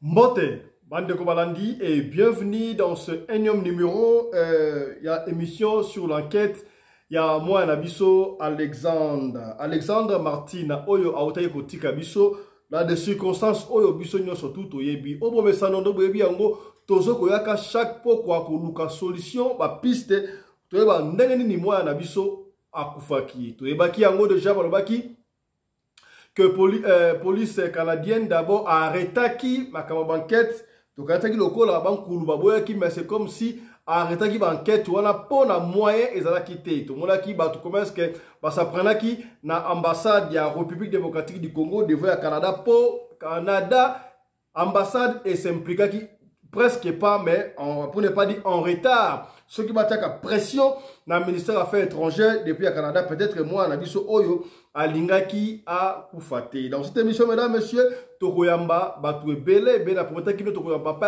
Mbote, bande de Kobalandi et bienvenue dans ce énième numéro. Il y a émission sur l'enquête. Il y a moi un abisso Alexandre Martina Oyo Aotaye Kotika Bisso. Dans des circonstances Oyo Bisso Nyo surtout Toyebi. Obo Mesanondo Bebi Ango Tozo Koyaka chaque po kwa koluka solution ba piste. Toyeba ndenge ni moi un abisso akufaki. Toyeba ki Ango déjà balobaki que police canadienne d'abord a arrêté qui ma banquette donc arrêté qui local la banque Kulubaboya qui mais c'est comme si arrêté qui banquette on a pas na moyen et ça la quitter tout le monde qui ba tout commence que ba ça prend qui na ambassade de la République démocratique du Congo devant le Canada pour Canada ambassade et s'implique qui presque pas mais pour ne pas dire en retard ceux qui battent à pression dans le ministère des Affaires étrangères depuis le Canada peut-être moi on a dit ce Oyo Alingaki a Koufate. Dans cette émission, mesdames, messieurs, Tokoyamba, Batoué Bele, Bela, pour mettre que Tokoyamba,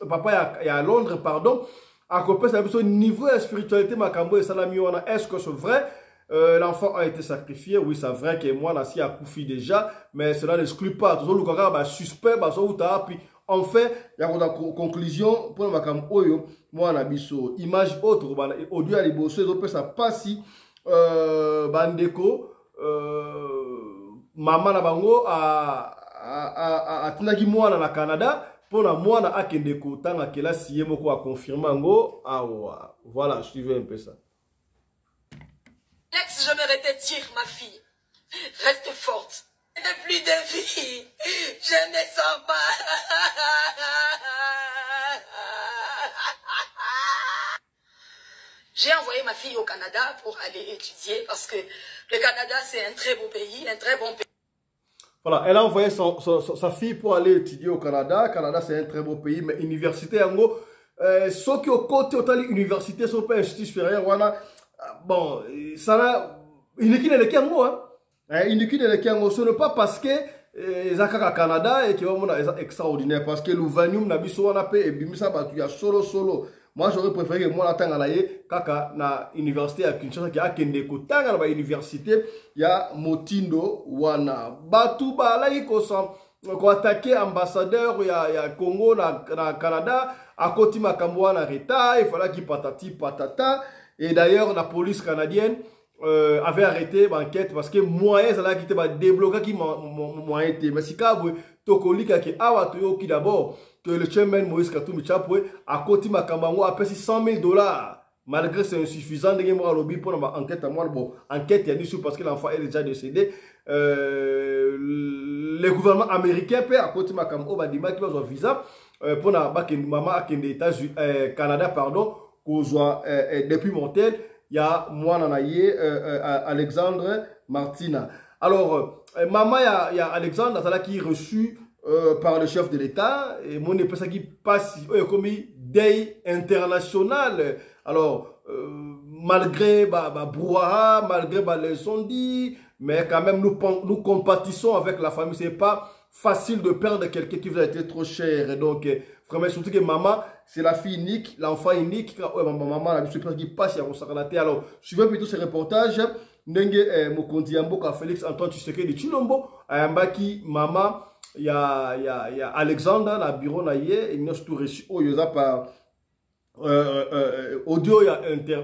papa est à Londres, pardon, à côté de ce niveau de spiritualité, Makambo et Salamiwana, est-ce que c'est vrai? L'enfant a été sacrifié, oui, c'est vrai que moi, Nassi a Koufi déjà, mais cela n'exclut pas. Toujours le Kara, suspect, puis enfin, il y a une conclusion pour le Makambo, moi, Nabiso, image autre, audio à l'Ibosso, ça passe si, Bandeko, maman na bango a tunaki mwana na Canada pour na mwana akende ko tanga kelasi ye moko a confirmer ngo awa voilà suivez un peu ça. Alex, j'aimerais te dire ma fille reste forte et plus de vie je me sens pas. J'ai envoyé ma fille au Canada pour aller étudier parce que le Canada, c'est un très beau pays, un très bon pays. Voilà, elle a envoyé sa fille pour aller étudier au Canada. Canada, c'est un très beau pays, mais université, en gros, ceux qui ont côté de l'université sont pas instituts supérieurs, voilà. Bon, ça n'a. Il n'est qu'une électrique en gros, hein. Il n'est qu'une électrique en gros. Ce n'est pas parce que les Akaka Canada et qui vont être extraordinaire, parce que l'Uvanium n'a pas eu et Bimisa Batu, il y a solo. Moi, j'aurais préféré que moi, la tangalaye, kaka na université à Kinshasa, qui a kende ko tanga na université, il y a Motindo wana. Batu ba la ko attaquer ambassadeur il y a Congo na Canada, à côté makambo na reta, il fallait qu'il patati patata. Et d'ailleurs, la police canadienne avait arrêté l'enquête parce que moyen ça là qui était débloqué qui moyen était. Mais si kabwe tokolika ki awa toyo ki d'abord que le chairman Moïse Katumbi Chapwe a côté Makambango a payé $100,000 malgré c'est insuffisant de moi lobby pour ma enquête à moi bon enquête il y a dit parce que l'enfant est déjà décédé le gouvernement américain paie à côté Makambo Badima qui va avoir visa pour na maman à États-Unis Canada pardon qu'on depuis Montel il y a moi nanaye Alexandre Martina alors maman il y a Alexandre qui est reçu par le chef de l'État, et mon épouse qui passe comme day international. Alors, malgré brouhaha, malgré les ondits, mais quand même nous compatissons avec la famille. C'est pas facile de perdre quelqu'un qui vous a été trop cher. Et donc, vraiment, surtout que maman, c'est la fille unique, l'enfant unique. Maman, la personne qui passe à Rosaranaté. Alors, suivez plutôt ce reportage. Nenge Mokondi Yamboka Félix Antoine Tshisekedi Chilombo, Ayambaki, maman. Il y a Alexandre, la bureau naïe, il n'a tout reçu. Oh, il y a par audio, il y a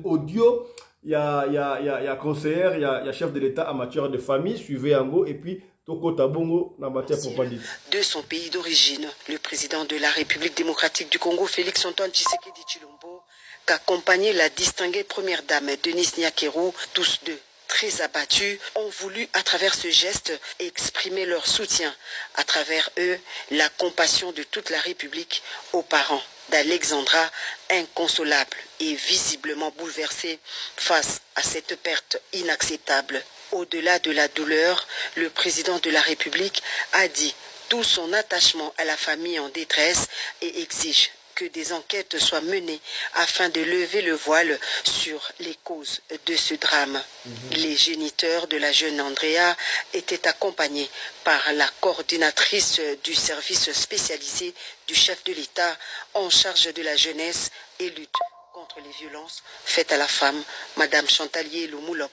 audio, il y a conseillère, il y a chef de l'État en matière de famille, suivez Ango, et puis Toko Tabongo en matière propagande. De son pays d'origine, le président de la République démocratique du Congo, Félix Antoine Tshisekedi Chilombo, qu'accompagnait la distinguée première dame Denise Nyakeru, tous deux très abattus, ont voulu à travers ce geste exprimer leur soutien, à travers eux la compassion de toute la République aux parents d'Alexandra, inconsolables et visiblement bouleversés face à cette perte inacceptable. Au-delà de la douleur, le président de la République a dit tout son attachement à la famille en détresse et exige que des enquêtes soient menées afin de lever le voile sur les causes de ce drame. Les géniteurs de la jeune Andrea étaient accompagnés par la coordinatrice du service spécialisé du chef de l'État en charge de la jeunesse et lutte contre les violences faites à la femme, Madame Chantalier Lomoulop.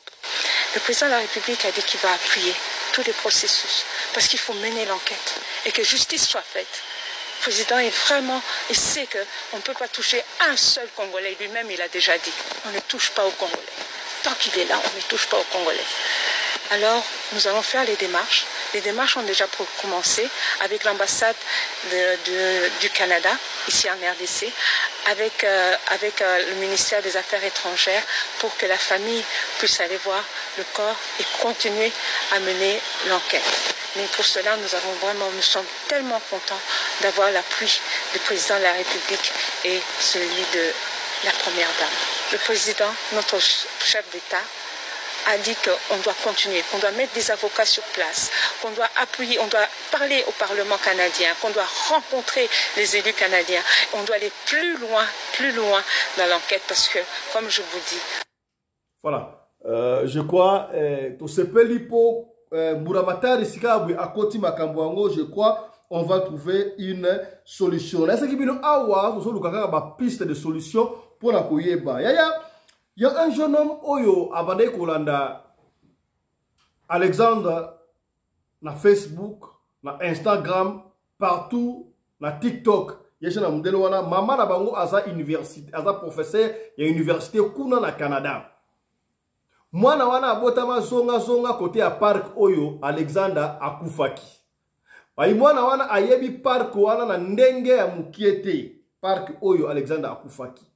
Le président de la République a dit qu'il va appuyer tous les processus parce qu'il faut mener l'enquête et que justice soit faite. président est vraiment, il sait qu'on ne peut pas toucher un seul Congolais. Lui-même, il a déjà dit, on ne touche pas aux Congolais. Tant qu'il est là, on ne touche pas aux Congolais. Alors, nous allons faire les démarches. Les démarches ont déjà commencé avec l'ambassade du Canada, ici en RDC, avec le ministère des Affaires étrangères, pour que la famille puisse aller voir le corps et continuer à mener l'enquête. Mais pour cela, nous sommes tellement contents d'avoir l'appui du président de la République et celui de la première dame. Le président, notre chef d'État, a dit qu'on doit continuer, qu'on doit mettre des avocats sur place, qu'on doit appuyer, on doit parler au Parlement canadien, qu'on doit rencontrer les élus canadiens. On doit aller plus loin dans l'enquête parce que, comme je vous dis... Voilà, je crois, pour ce pelipo, Mouramatari Sikabui, à Koti Makambouango, je crois, on va trouver une solution. Là, c'est qu'il y a une piste de solution pour la Koyeba. Il y a un jeune homme, Oyo, Abade Kolanda, Alexandre, na Facebook, na Instagram, partout, na TikTok. Il y a un modèle, maman na bango aza université, aza professeur, il y a université kuna na Canada. Moi na wana abotama zonga côté à parc Oyo, Alexandre akufaki. Ayi moi na wana ayebi parc wana na ndenge ya mukiete, parc Oyo, Alexandre akufaki.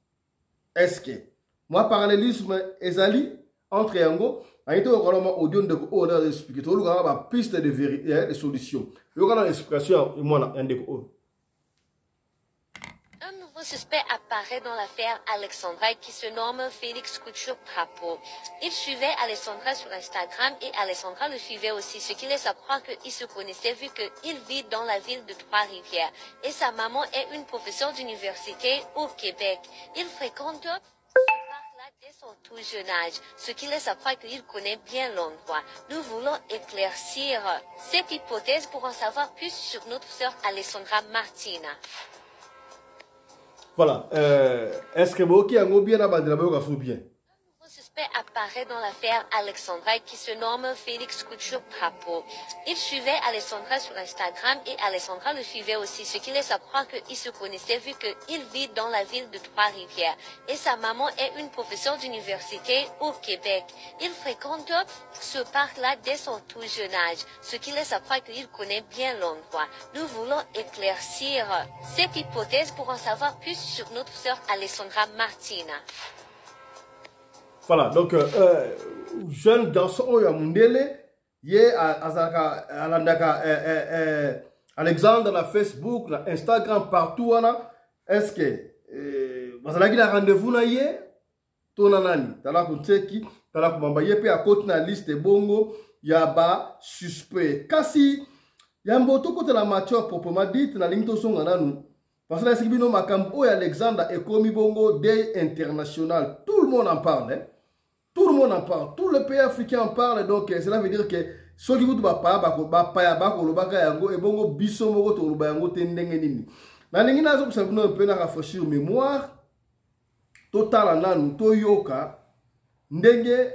Est-ce que moi, parallélisme ezali entre yango, aïté au colombe audio de on a expliqué tout le gars ma piste de vérité, de solution. Le gars l'explication et moi un de Un nouveau suspect apparaît dans l'affaire Alexandra qui se nomme Félix Couture-Prapo. Il suivait Alexandra sur Instagram et Alexandra le suivait aussi, ce qui laisse à croire qu'ils se connaissaient vu qu'il vit dans la ville de Trois-Rivières. Et sa maman est une professeure d'université au Québec. Il fréquente ce parc-là dès son tout jeune âge, ce qui laisse à croire qu'il connaît bien l'endroit. Nous voulons éclaircir cette hypothèse pour en savoir plus sur notre sœur Alexandra Martina. Voilà. Est-ce que vous avez bien abandonné bien? Un suspect apparaît dans l'affaire Alexandra qui se nomme Félix Couture-Prapo. Il suivait Alexandra sur Instagram et Alexandra le suivait aussi, ce qui laisse à croire qu'ils se connaissaient vu qu'il vit dans la ville de Trois-Rivières. Et sa maman est une professeure d'université au Québec. Il fréquente ce parc-là dès son tout jeune âge, ce qui laisse à croire qu'il connaît bien l'endroit. Nous voulons éclaircir cette hypothèse pour en savoir plus sur notre sœur Alexandra Martina. Voilà, donc, jeune garçon, Oyo Mundele, yé Alexandre, na Facebook, na Instagram, partout, est-ce que, vous avez un rendez-vous, na yé, tonanani, tala kunteki, tala kumamba yé, à côté na liste bongo, yaba suspect. Kasi, yamboto kote la matière proprement dite, na limito songa nanu, parce que là, c'est que makambo Alexandre et Komi Bongo Day International, tout le monde en parle, hein? Tout le monde en parle, tout le pays africain en parle, donc cela veut dire que ceux qui vous et bongo biso moko to luba yango tendenge nini. Na lingi nazo kusabuna un peu na rafraîchir mémoire total nanu to yoka ndenge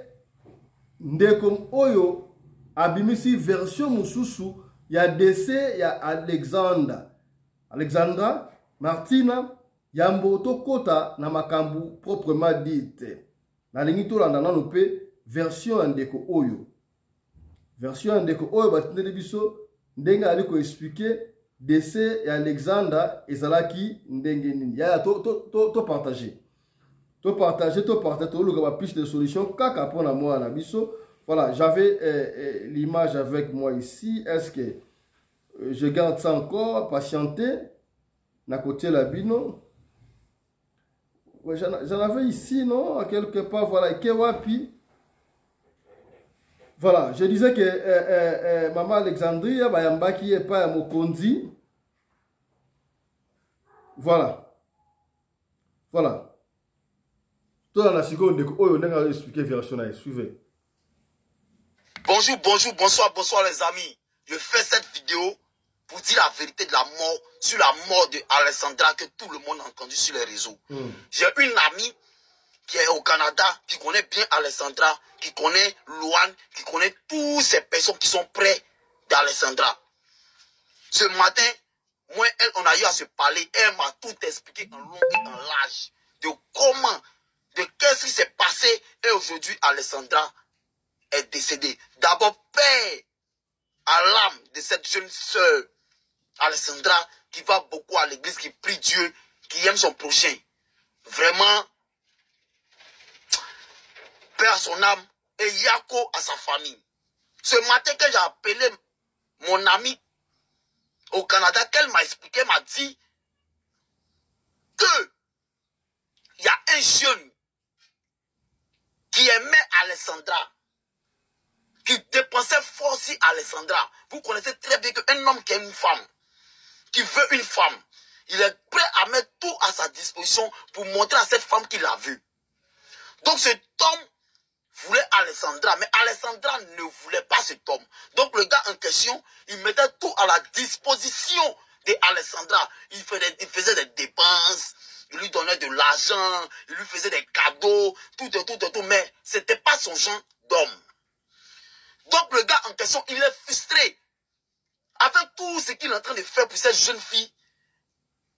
ndekom oyo abimisi version mususu ya décès ya Alexandra Martina yamboto kota na makambu proprement dite. Na lingi to landa nanu pe version ndeko oyo. Version ndeko oyo batindeli biso ndenge ali ko expliquer décès ya Alexandra ezalaki ndenge nini. Ya to partager. To partager to luka ba piste de solution kaka pona moi na biso. Voilà, j'avais l'image avec moi ici. Est-ce que je garde ça encore patienter na côté la bino? Ouais, j'en avais ici, non? Quelque part, voilà. Kewapi. Voilà, je disais que Maman Alexandria, Bayambaki et pas Mokondi. Voilà. Voilà. Tout dans la seconde, on a expliqué version. Suivez. Bonjour, bonjour, bonsoir, bonsoir les amis. Je fais cette vidéo pour dire la vérité de la mort, sur la mort de Alexandra que tout le monde a entendu sur les réseaux. J'ai une amie qui est au Canada, qui connaît bien Alexandra, qui connaît Luan, qui connaît toutes ces personnes qui sont près d'Alexandra. Ce matin, moi, elle, on a eu à se parler. Elle m'a tout expliqué en long et en large. De comment, de qu'est-ce qui s'est passé. Et aujourd'hui, Alessandra est décédée. D'abord, paix à l'âme de cette jeune sœur, Alessandra, qui va beaucoup à l'église, qui prie Dieu, qui aime son prochain. Vraiment, paix à son âme et Yako à sa famille. Ce matin que j'ai appelé mon ami au Canada, qu'elle m'a expliqué, m'a dit que il y a un jeune qui aimait Alessandra, qui dépensait fort sur Alessandra. Vous connaissez très bien qu'un homme qui aime une femme, qui veut une femme, il est prêt à mettre tout à sa disposition pour montrer à cette femme qu'il a vue. Donc cet homme voulait Alessandra, mais Alessandra ne voulait pas cet homme. Donc le gars en question, il mettait tout à la disposition de Alessandra. Il faisait des dépenses, il lui donnait de l'argent, il lui faisait des cadeaux, tout, mais ce n'était pas son genre d'homme. Donc le gars en question, il est frustré. Avec tout ce qu'il est en train de faire pour cette jeune fille,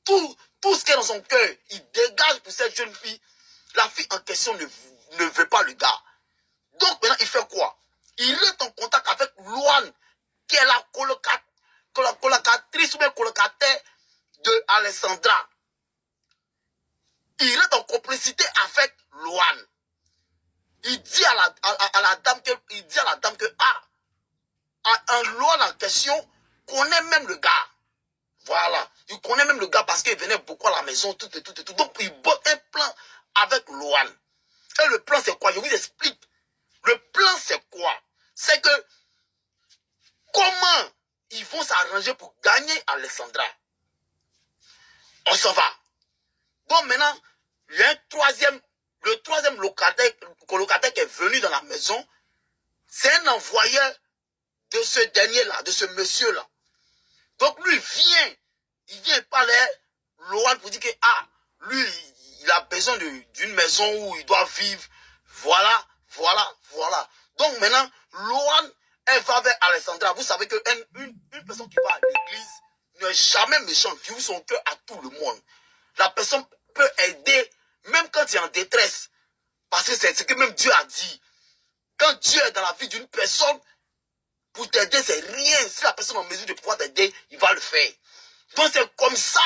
tout ce qui est dans son cœur, il dégage pour cette jeune fille. La fille en question ne veut pas le gars. Donc maintenant, il fait quoi? Il est en contact avec Luan, qui est la colocatrice ou bien colocataire de Alessandra. Il est en complicité avec Luan. Il dit à la dame que un Luan en question connaît même le gars. Voilà. Il connaît même le gars parce qu'il venait beaucoup à la maison, tout. Donc il botte un plan avec Luan. Et le plan c'est quoi? Je vous explique. Le plan c'est quoi? C'est que comment ils vont s'arranger pour gagner Alessandra. On s'en va. Donc maintenant, il y a le troisième colocataire qui est venu dans la maison. C'est un envoyeur de ce dernier-là, de ce monsieur-là. Donc lui il vient parler Luan pour dire que lui, il a besoin d'une maison où il doit vivre. Voilà. Donc maintenant, Luan, elle va vers Alessandra. Vous savez qu'une personne qui va à l'église n'est jamais méchante, qui ouvre son cœur à tout le monde. La personne peut aider, même quand il est en détresse. Parce que c'est ce que même Dieu a dit. Quand Dieu est dans la vie d'une personne, pour t'aider, c'est rien. Si la personne est en mesure de pouvoir t'aider, il va le faire. Donc c'est comme ça.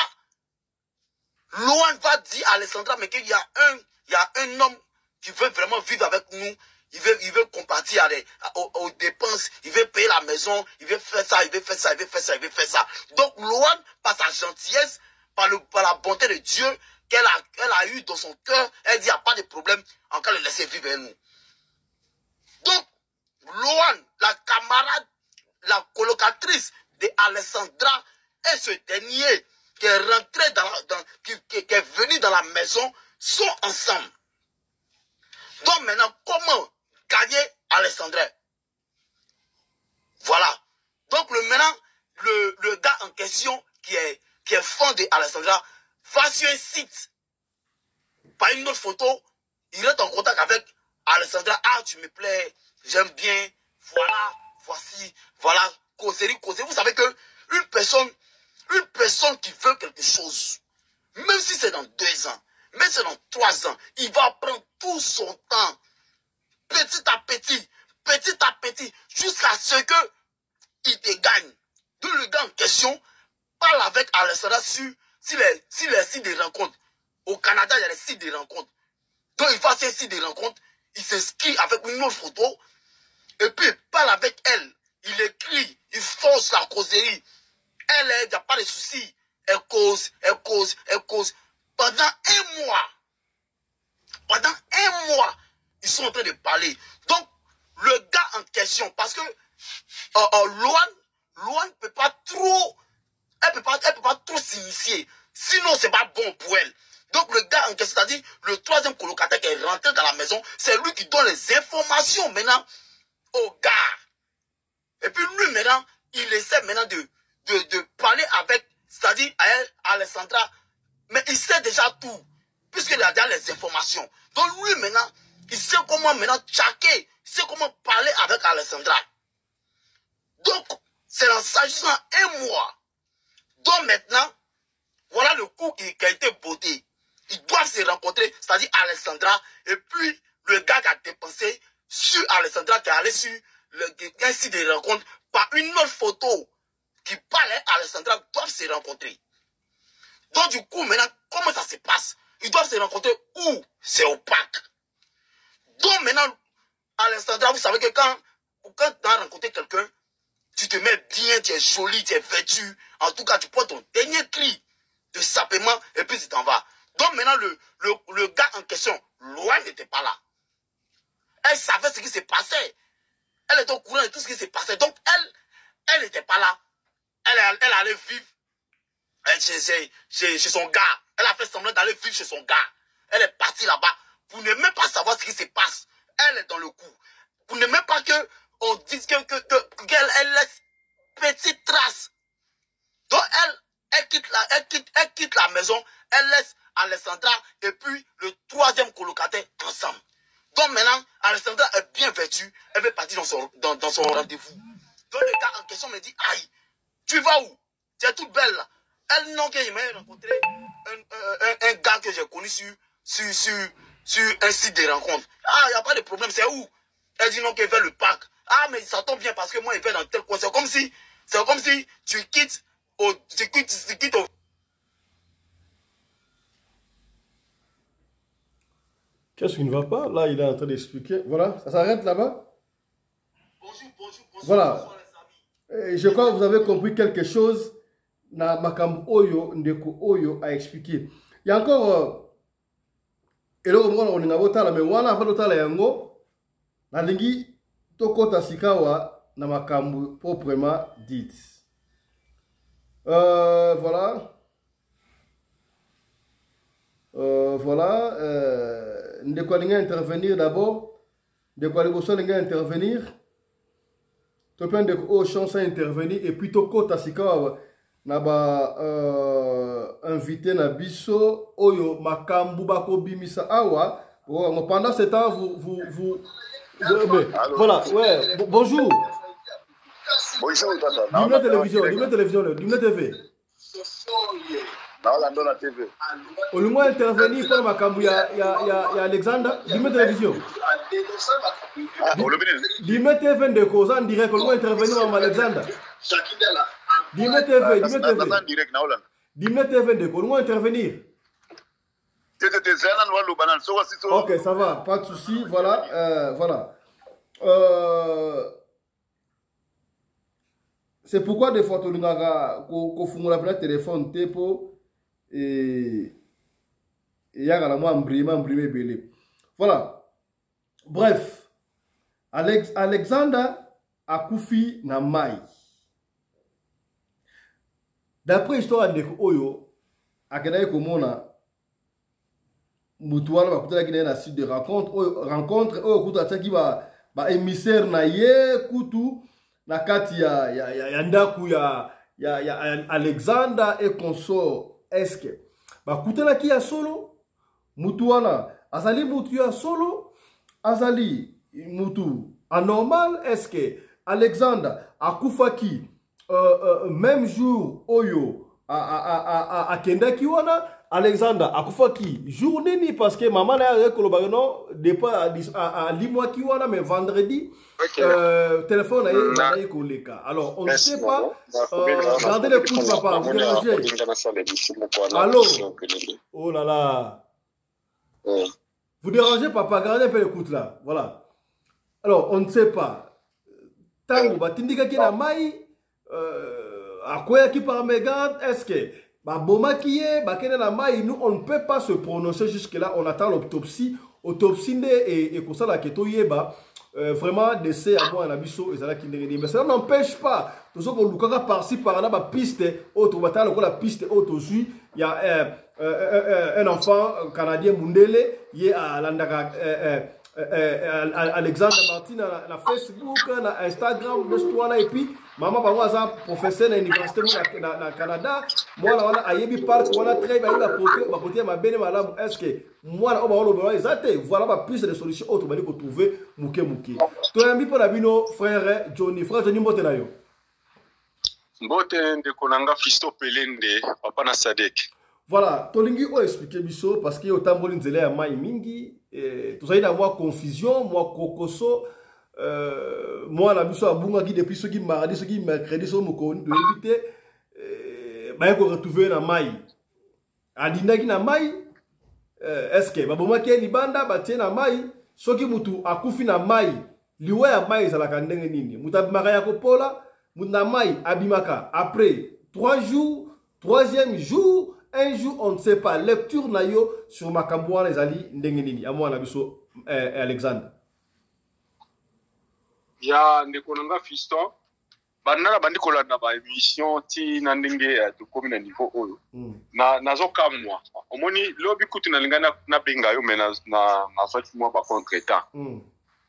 Luan va dire à Alessandra, mais qu'il y a un homme qui veut vraiment vivre avec nous. Il veut compatir aux dépenses. Il veut payer la maison. Il veut faire ça, il veut faire ça. Donc Luan, par sa gentillesse, par la bonté de Dieu qu'elle a eu dans son cœur, elle dit, il n'y a pas de problème, encore le laisser vivre avec nous. Donc, Luan, la camarade, la colocatrice de Alessandra, et ce dernier qui est rentré qui est venu dans la maison, sont ensemble. Donc maintenant, comment gagner Alessandra? Voilà. Donc maintenant, le gars en question qui est fan de Alessandra va sur un site. Par une autre photo, il est en contact avec Alessandra. Tu me plais, j'aime bien. Voilà, voici, voilà, causerie. Vous savez que une personne qui veut quelque chose, même si c'est dans 2 ans, même si c'est dans 3 ans, il va prendre tout son temps, petit à petit, jusqu'à ce que il te gagne. Donc le gars en question parle avec Alessandra sur les sites de rencontres. Au Canada, il y a les sites de rencontres. Donc il va sur les sites de rencontres, il s'inscrit avec une autre photo, et puis il parle avec elle. Il écrit, il force la causerie. Elle, il n'y a pas de souci. Elle cause. Pendant un mois, ils sont en train de parler. Donc, le gars en question, parce que Luan ne peut pas trop, elle peut pas trop s'initier. Sinon, c'est pas bon pour elle. Donc, le gars en question, c'est-à-dire le troisième colocataire qui est rentré dans la maison, c'est lui qui donne les informations maintenant au gars. Et puis lui, maintenant, il essaie maintenant de parler avec, c'est-à-dire à elle, Alessandra, mais il sait déjà tout, puisqu'il a déjà les informations. Donc lui, maintenant, il sait comment maintenant tchaquer, il sait comment parler avec Alessandra. Donc, c'est dans ça, juste dans un mois. Donc, Donc maintenant, voilà le coup qui a été voté. Ils doivent se rencontrer, c'est-à-dire Alessandra, et puis le gars qui a dépensé sur Alessandra, qui est allé sur un site de rencontre, par une autre photo qui parlait à Alessandra, doivent se rencontrer. Donc du coup, maintenant, comment ça se passe? Ils doivent se rencontrer où? C'est opaque. Donc maintenant, Alessandra, vous savez que quand tu as rencontré quelqu'un, tu te mets bien, tu es jolie, tu es vêtue. En tout cas, tu prends ton dernier cri de sapement et puis tu t'en vas. Donc maintenant, le gars en question, loin n'était pas là. Elle savait ce qui se passait. Elle était au courant de tout ce qui se passait. Donc elle n'était pas là. Elle allait vivre chez son gars. Elle a fait semblant d'aller vivre chez son gars. Elle est partie là-bas pour ne même pas savoir ce qui se passe. Elle est dans le coup. Pour ne même pas qu'on dise qu'elle laisse petite trace. Donc elle quitte la maison. Elle laisse Alessandra et puis le troisième colocataire ensemble. Donc maintenant, Alessandra est bien vêtue. Elle veut partir dans son rendez-vous. Donc le gars en question me dit, aïe, tu vas où? Tu es toute belle là. Elle non que je m'ai rencontré un gars que j'ai connu sur un site de rencontre. Ah, il n'y a pas de problème, c'est où? Elle dit non qu'elle veut le parc. Ah, mais ça tombe bien parce que moi, il fait dans tel coin. C'est comme si tu quittes au... Qu'est-ce qui ne va pas? Là, il est en train d'expliquer. Voilà, ça s'arrête là-bas. Bonjour. Voilà. Je crois que vous avez compris quelque chose. Na Makam Oyo, Ndeko Oyo a expliqué. Il y a encore. Et là, on a un mais on a un yango. Na lingi toko tasikawa na makambu proprement dit. Voilà. Voilà. Ndeko linga intervenir d'abord. Ndeko linga intervenir. Topin de o chance à intervenir et puis toko tasikawa. Naba invité na biso oyo makambu bako bimisa awa. Pendant ce temps voilà, ouais, bonjour. Bonjour, tata. Dimna télévision, Dimna TV. Dans la TV. Au moins intervenir pour makambu ya Alexander, Dimna télévision. Dimna TV de cause en direct, au moins intervenir en Alexander. Dimna TV. Dimna TV de cause, au moins intervenir. Ok, ça va, pas de souci. Voilà, voilà. C'est pourquoi des fois, tu as un téléphone tepo et il y a un brimé belé. Voilà. Bref, Alexander a koufi na mai. D'après l'histoire de Oyo, à Kedaï Komona, Moutouala va peut-être qu'il y a un site de rencontre qui va émissaire na ye kutu na kati ya ndaku ya Alexander et consort. Est-ce que ba kutela ki ya solo Moutouala azali mutu ya solo azali mutu anormal? Est-ce que Alexander akufaki même jour Oyo a kendaki wana Alexander akufaki journée ni parce que maman a rekolobaka non départ à limwa ki wana mais vendredi téléphone a koleka. Alors on ne sait pas. Gardez le coup de papa, vous dérangez. Allô? Oh là là. Vous dérangez papa, gardez un peu l'écoute là. Voilà. Alors on ne sait pas. Tango batindika ki na mai akoya ki par mégarde, est-ce que Boma qui est, nous on ne peut pas se prononcer jusque-là, on attend l'autopsie. Autopsie et comme ça, la keto yeba, vraiment, décès à moi, un abisso, et ça mais ça n'empêche pas, tout ce qu'on nous par-ci, par-là, ma piste, autre, la piste, autre, il y a un enfant canadien, Mundele, il y a Landaka. Alexander Martin na Facebook, na Instagram, et puis maman ba professeur à l'université na Canada, moi na ayebi park wana très bien ba côté ma bene malamu. Est-ce que moi na oba lo exacte voilà ma piste de solution autre bali ko trouver muke to yambi pour la bino frère Johnny mbote na yo. Mbote ndeko nanga Fisto Pelende papa na Sadek. Voilà, tolingi o expliquer biso parce que otamboli nzela ya mai mingi tozali na moi confusion, moi kokoso moi na biso abunga ki depuis ce qui mardi, ce qui mercredi so mokoni to éviter ba ko retrouver na mai. Adinaki na mai est-ce que baboma ke libanda batie na mai soki mutu akufi na mai liwe ya mai ezalaka ndenge nini mutu abimaka ya kopola mutu na mai abimaka après 3 jours 3e jour 1 jour on ne sait pas lecture na yo sur makambo wana ezali ndenge nini amwa na biso Alexandre ya ndeko nanga Fiston banana bandi kolanda ba émission ti na ndenge to komi na niveau oyo nazo kamwa omoni lobi kutu na lingana na benga yo mena na fati moi ba contretemps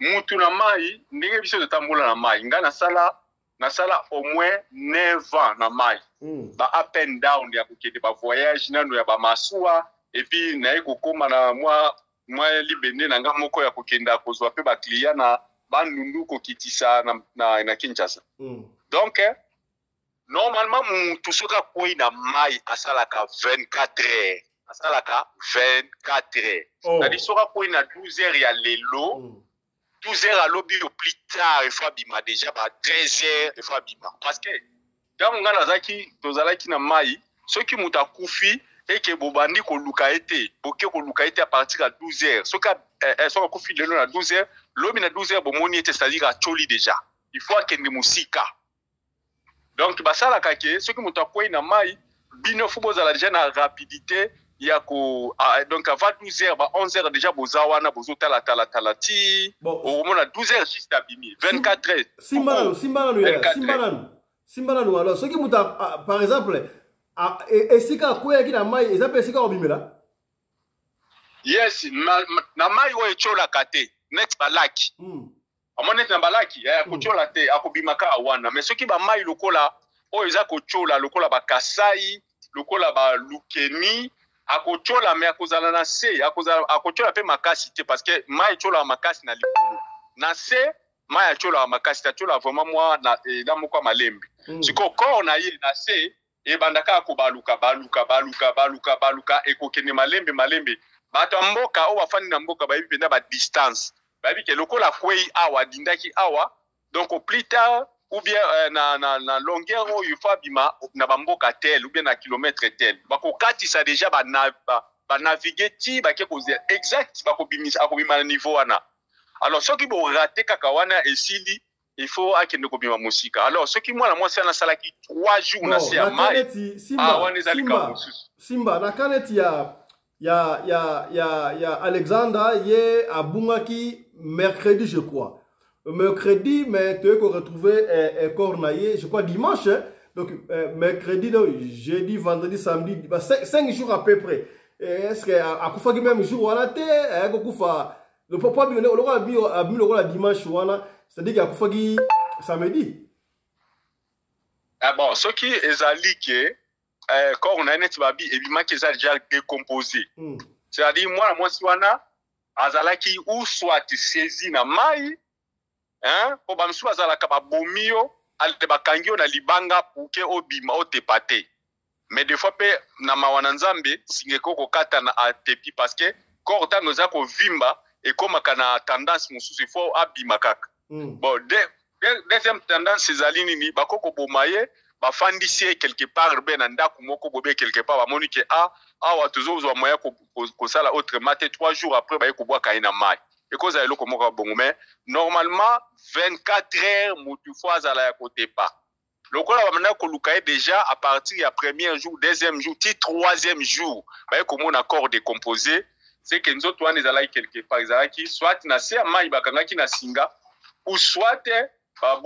mutu na mai ndenge biso tambola na mai ngana sala au moins 9 ans na mai ba up and down ya kokende ba voyage nano ya ba masuwa et puis na ekokoma na moi libende na nga moko ya kokenda kozwa pe ba client na bandundu kokitisa na Kinshasa donc normalement mutu soka koi na mai asalaka 24 heures asalaka 24 heures c'est-à-dire soka koi na 12 heures ya lelo 12 heures à lobby au plus tard il faut bima déjà ba 13 heures il faut bima parce que dans mon gars zaki tozalaki na mai ceux qui muta kufi et que bobandi ko luka été boké ko luka été à partir de 12 heures soka soka kufi lelo na 12 heures lobby na 12 heures bomoni était c'est-à-dire à choli déjà il faut que ne musika donc basala kake ceux qui muta koi na mai bino fubo za déjà na rapidité yako donc avant 12 heures ba 11 heures déjà bozawana bozotala talati au moment 12 heures juste abimi 24 heures simbalano alors ceux qui muta par exemple esika koya ki na mai ezapé esika obimela yes na mai o echola kate net balaki amonet na balaki ya kochola te akobimaka awana mais ceux qui ba mai lokola o eza kochola lokola ba Kasai lokola ba Lukeni akochola me akozala na se akochola pe makasi te parce que mai chola makasi na likolo na se mai chola makasi ta chola vraiment moi na moko malembe siko ko na ye na se e bandaka ko baluka e ko kene malembe bato mboka o bafani na mboka ba bipenda ba distance ba bi ke lokola kwei awa dindaki awa donc au plus tard ou bien na longueur où il faut bima na bamboka tel ou bien na kilomètre tel bako katisa déjà ba naviguer ti ba ke poser exact bako bimisa akobima na niveau wana alors ceux qui bo rater kaka wana esili il faut akende ko bima musika alors ceux qui moi na salaki 3 jours na sia mai Simba na kaneti ya Alexandre ye abungaki mercredi je crois mercredi, mais tu peux retrouver Cornaillé, je crois dimanche, hein? Donc mercredi, jeudi, vendredi, samedi, 5 jours à peu près. Est-ce que à Koufa même jour on a été, le papa a mis le dimanche, c'est-à-dire qu'à Koufa samedi. Ah bon, ce qui est allié, quand on a un babi et bien qu'ils ont déjà décomposé. C'est-à-dire moi si on a azalaki ou soit saisi na mai. Hein po bamsu bazala ka bomio alte bakangio na libanga puke obima otepate mais des fois pe na mawana nzambe singeko kokata na atepi parce que korta noza ko vimba et comme kana tendance mususu il faut abima kaka bon deuxième tendance ezali nini bakoko bomaye bafandisi quelque part ben ndako moko bobe quelque part ba monike awa tozozwa moya ko sala autrement 3 jours après ba ko boa kaina mai et cause à l'eau mais normalement 24 heures mutu fois à la côté pas le quoi va maintenant déjà à partir du premier jour deuxième jour troisième jour bah comme on accord décomposé c'est que nous autres on est allé quelque part qui soit na se mai bakanga ki na singa ou soit ba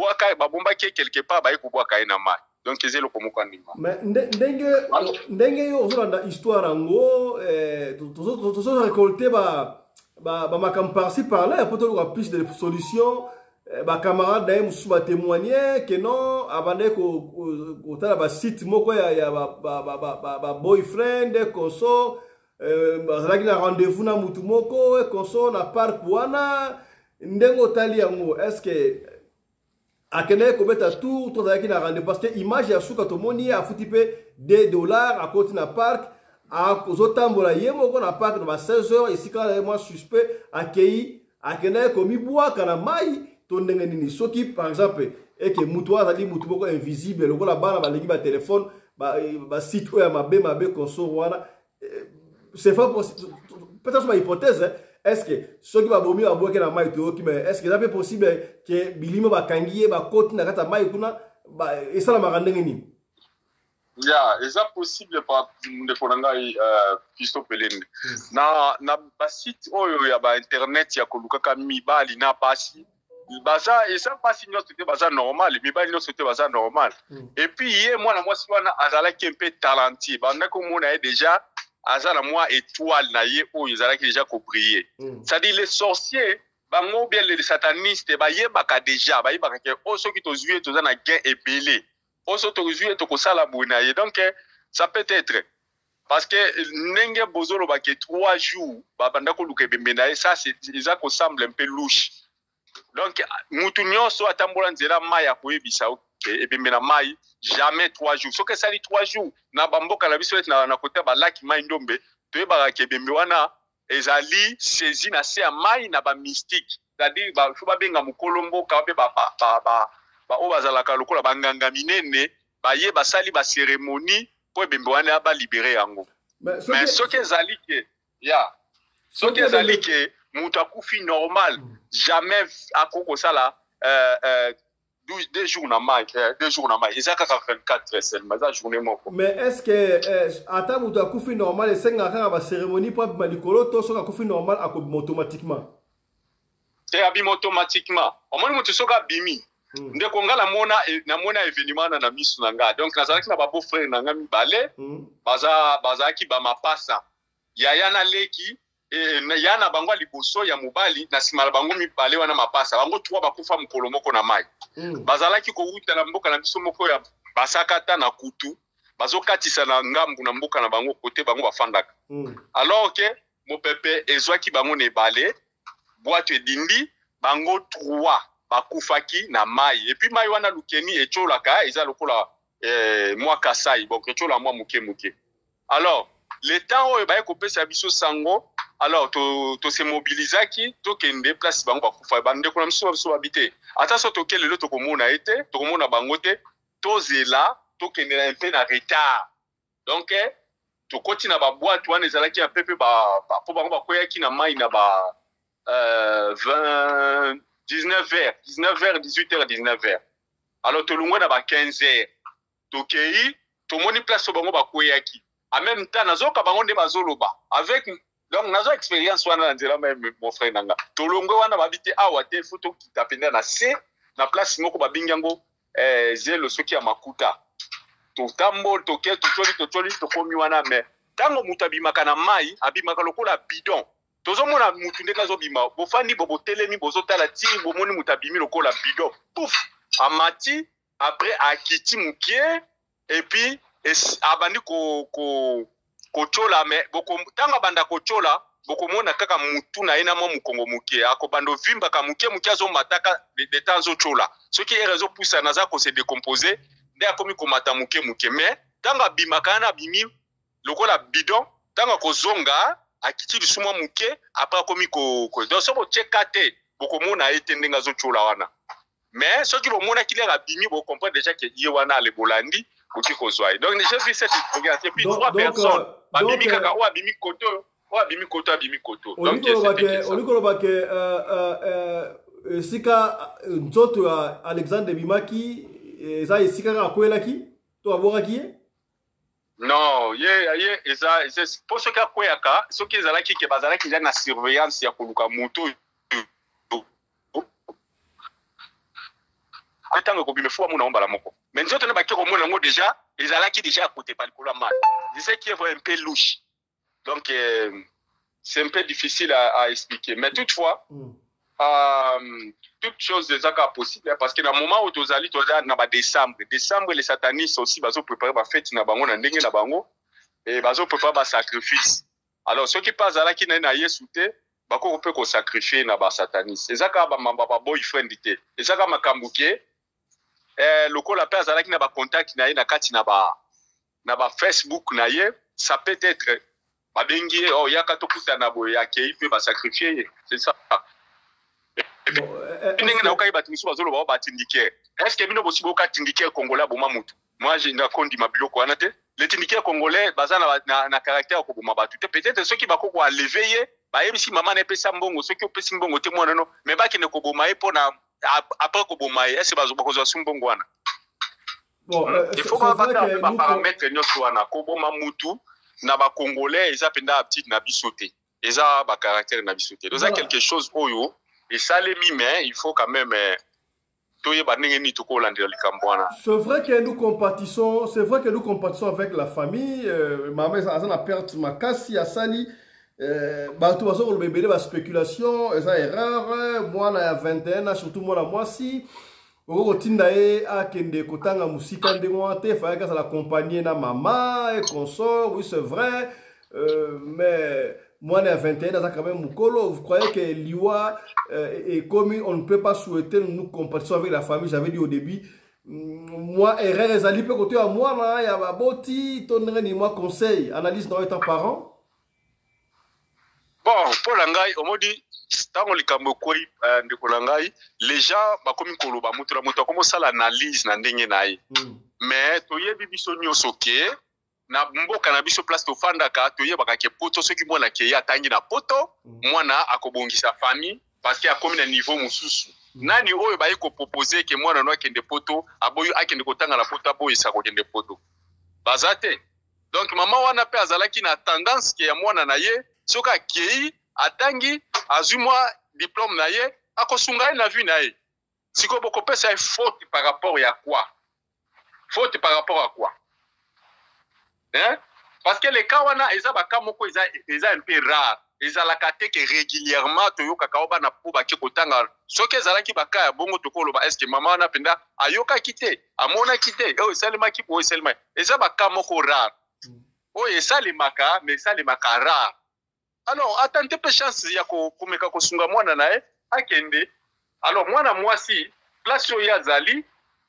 bomba quelque part bah ko boa kaina mai donc c'est le comme quoi mais ndenge yo ozolanda histoire ngo tous récolter ma par-ci par-là, peut avoir plus de solutions. Ma camarade d'ailleurs m'a témoigné que non, avant que site moko ya boyfriend konso, bazalaki na rendez-vous na mutu moko konso na park wana ndengo tali yango. Est-ce que akene kobeta tout to zaki na rendez parce que image ya suka to moni a futi pe $2 à côté na parc a kozotambola yemo ko na parc na 16h ici quand moi suspect akei akene komi bwa kana mai to ndenge nini soki par exemple et que mutu azali mutu boko invisible lokola bana balingi ba téléphone ba site oya mabe console wana c'est pas possible peut-être ma hypothèse hein? Est-ce que ceux qui va bomber à boire que la maille mais est-ce que c'est possible que bilimo ba kangiye ba côte na kata maille kuna ba et ça la marandenge ni ya eza possible pa de konanga Fisto Pelende na ba site oyo ya ba internet ya koluka ka mibali na pasi baza eza pasi nyonso te baza normal mibali nyonso te baza normal et puis ye mwana mwasi wana azalaki un peu talentueux banda ko mona déjà azala moi étoile na ye oyo ezalaki déjà ko briller c'est-à-dire les sorciers bango bien les satanistes ba yebaka déjà ba yebaka ke o soki to zuye to za na gain ebele o so to zuye to ko sala bona ye donc ça peut être parce que nenge bozolo ba ke 3 jours ba banda ko luka bembe na ye ça c'est ça ko semble un peu louche donc mutu nyonso atambola nzela mai ya koyebisa ebembe na mai jamais 3 jours soki esali 3 jours na bamboka na biso na kota balaki mai ndombe toyebaka ke ebembe wana ezali saisi na se ya mai na bamystique c'est-à-dire fo babenga mokolo mboka mpe oyo bazalaka lokola banganga minene baye basali bacérémonie mpo ebembe wana balibere yango mais soki ezali ke soki ezali ke mutu akufi normal jamais akokosala 2 jours na mai 2 jours na mai eza kaka 24 seulement eza journée moko mais est-ce que ata mutu akufi normal esenga kaka ba cérémonie po abima likolo to soki akufi normal akobima automatiquement te abima automatiquement omoni mutu soki abimi ndeko nga namona événement na misu na nga donc nazalaki na babo frère na nga mibale bazalaki bamapasa yaya na leki yana bango liboso ya mobali na sima bango mibale wana mapasa bango 3 bakufa mokolo moko na mai bazalaki ko wuta na mboka na biso moko ya basakata na kutu bazokatisa na ngambu na mboka na bango kote bango bafandaka alors que mopepe ezwaki bango na ebale boîte edindi bango 3 bakufaki na mai et puis mai wana lukeni echolaka eza lokola mwa kasai bon echola mwa muke alors le temps oyo baye kopesa biso sango alors to se mobilisaki to kende place bango bakufa bande ko na biso babite ata so to kelelo to komona ete to komona bango te to zela to kende un peu na retard donc to koti na ba boîte wana ezalaki un peu po bango bakoyaki na mai na ba 19h 18h alors to lungwa na ba 15h to kei to moni place to bango bakoyaki en même temps nazoka bango nde bazoloba avec donc nazo expérience wana nzela même mon frère nanga tolongwe wana babite awa te foto kitapenda na se na place moko babingango zelo soki ya makuta to tambo to ke to toli to komi wana mais tango mutabimaka na mai abimaka lokola bidon tozomona mutu ndeka zo bima bofandi bobotelemi bozotala ti bomoni mutabimi lokola bidon pouf amati après akiti mukie et puis abandi kochola mais boko tanga banda kochola boko mona kaka mutu na ina mo mukongo mukie akobando vimba ka mukie azo mataka de temps zo chola ce qui est raison pour ça naza ko se décomposer nde akomi ko mata mukie mais tanga bimaka na bimi lokola bidon tanga kozonga akiti lisuma mukie après akomi ko donc so bo chekate boko mona ete ndenga zo chola wana mais ce qui bo mona kilera bimi bo comprendre déjà que yé wana le bolandi. Donc j'ai vu cette expérience et puis 3 personnes babimi kaka o abimi koto olikoloba ke sika nzoto ya Alexandre bimaki eza esika kaka akwelaki to abwakaki ye non ye eza po soki akweyaka soki ezalaki ke bazalaki nza na surveillance ya koluka moto ntango kobima fo amona ombala moko mais nzoto ne baki komona ngo déjà ezalaki déjà à côté par le mal je sais qu'il est un peu louche donc c'est un peu difficile à expliquer mais toutefois toute chose déjà possible parce que dans le moment où tozali na ba décembre les satanistes aussi bazo préparer ba fête na bango na ndenge na bango et bazo préparer ba sacrifice alors ceux qui passent là qui na Yesu te bako peut ko sacrifier na ba satanistes ezaka ba mamba ba boyfriend te ezaka makambuke lokola pe azalaki na ba contact na ye na kati na ba Facebook na ye, ça peut être babengi oh yaka tokutana boye akei pe ba sacrifier ye, c'est ça. Ndenge na okayi batimiso bazolo ba tindike. Est-ce que bino bosi boka tindike congolais boma mutu? Moi j'ai na kondi mabiloko wana te. Les tindike congolais bazana na caractère ko boma batu te. Peut-être ceux qui ba ko lever ye, ba yebisi maman na pesa mbongo, ceux qui opesi mbongo te mwana no, mais ba ki ne ko boma ye pona après ko boma ye, est-ce bazo bakozo sumbongo wana? Bon, il faut pas faire ba paramètres nyonso wana ko boma mutu na ba congolais eza penda petite na bisoté. Eza ba caractère na bisoté. Donc ça quelque chose oyo et ça les mime, il faut quand même c'est vrai que nous compatissons, avec la famille. Maman a perdu ma casse, il y a sali. Bato bazo le bébé ba spéculation, ça erreur. Moi na 21 ans, surtout moi la moi si. Oko tinda e a kende kotanga musika ndengwa te, fallait que ça l'accompagne na maman et consort. Oui, c'est vrai. Mais moi, à 21 ans, quand même, Moukolo, vous croyez que l'IWA est comme on ne peut pas souhaiter nous compatir avec la famille, j'avais dit au début, moi, erreur, Ezali, peut côté à moi, il y a ma boti, tonnerai, ni moi, conseil, analyse dans étant parent. Bon, pour l'angai, on m'a dit, tant on les camokoi, de l'angai, les gens, bah, comme Koloba, Moutoula, comment ça l'analyse, n'andenge naï. Mais, toye bibiso nyosoke, na mboka na biso place to fanda ka to yebaka ke poto soki mwana ke ya tangi na poto mwana akobongisa famille parce que akomi na niveau mususu nani oyo ba yiko proposer ke mwana no akende poto aboyo akende kotanga na poto aboyo sa kokende poto bazate donc mama wana pe azalaki na tendance ke ya mwana na ye soka kei atangi azumwa diplôme na ye akosunga na vie na ye siko boko pesa faute par rapport ya quoi faute par rapport à quoi. Hein? Parce que les cas wana eza ba kamoko eza un peu rare. Eza la kate que régulièrement toyoka kaoba na po ba kotanga. Soki ezala ki baka ya bongo tokolo ba est-ce que maman na penda ayoka kité, amona kité, oh selma ki po selma. Eza ba kamoko rare. Oh esa le maka, mais ça le maka rare. Alors attendez peu chance ya ko komeka ko sunga mwana na e akende. Alors mwana mwasi place yo ya zali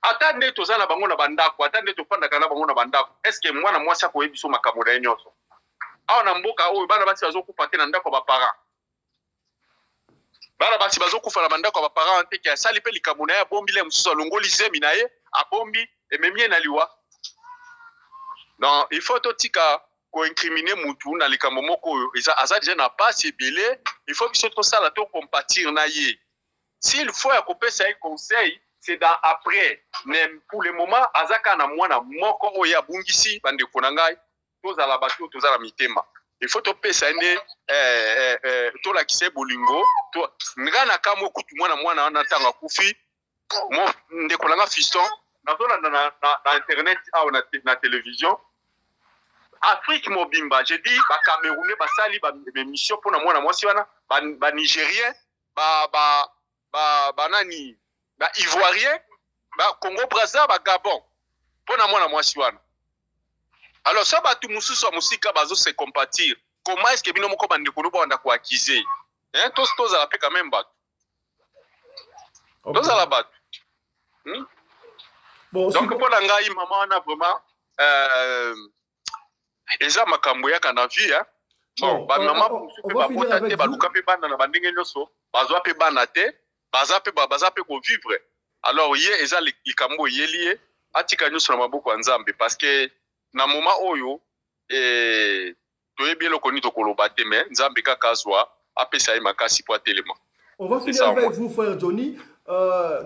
atande tozala bango na bandako atande tofanda kana bango na bandako est-ce que mwana mwasi ko yebiso makambo na nyonso awa na mboka oyo bana basi bazokufa te na ndako ba parents bana basi bazokufa na bandako ba parents te ke sali pe likambo na ya bombi le mususu alongoli zemi na ye abombi ememie na liwa donc il faut totika ko incriminer mutu na likambo moko oyo eza déjà na passe belé il faut biso to sala to compatir na ye s'il faut akopesa un conseil c'est dans après mais pour le moment azaka na mwana moko oya bungisi bande konangai tozala batu tozala mitema il faut to pesa ene to la kise bolingo to ngana kamo kutu mwana na tanga kufi mo nde konanga fiston na na internet ou na télévision Afrique mobimba je dis ba Camerounais ba sali ba mission pour na mwana mwasi wana ba Nigérien ba nani ba Ivoirien, ba Congo Brazza, ba Gabon. Pona mwana mwasi wana. Alors ça ba tu mususu musika bazo se compatir. Comment est-ce que bino moko bande ko banda ko accuser? Hein tous za la pe quand même bat. Tous za la bat. Bon, donc pour la ngai maman na vraiment eza makambo ya kana vie hein. Bon, ba maman mususu ba bota te ba luka pe banda na bandenge nyoso, bazo pe bana te. Baza pe ko vivre. Alors hier eza likambo yelie atika nyuso na maboko ya Nzambe parce que na moment oyo toyebi eloko ni tokoloba te mais Nzambe kaka azwa apesa ye makasi po atelema. On va finir avec vous frère Johnny.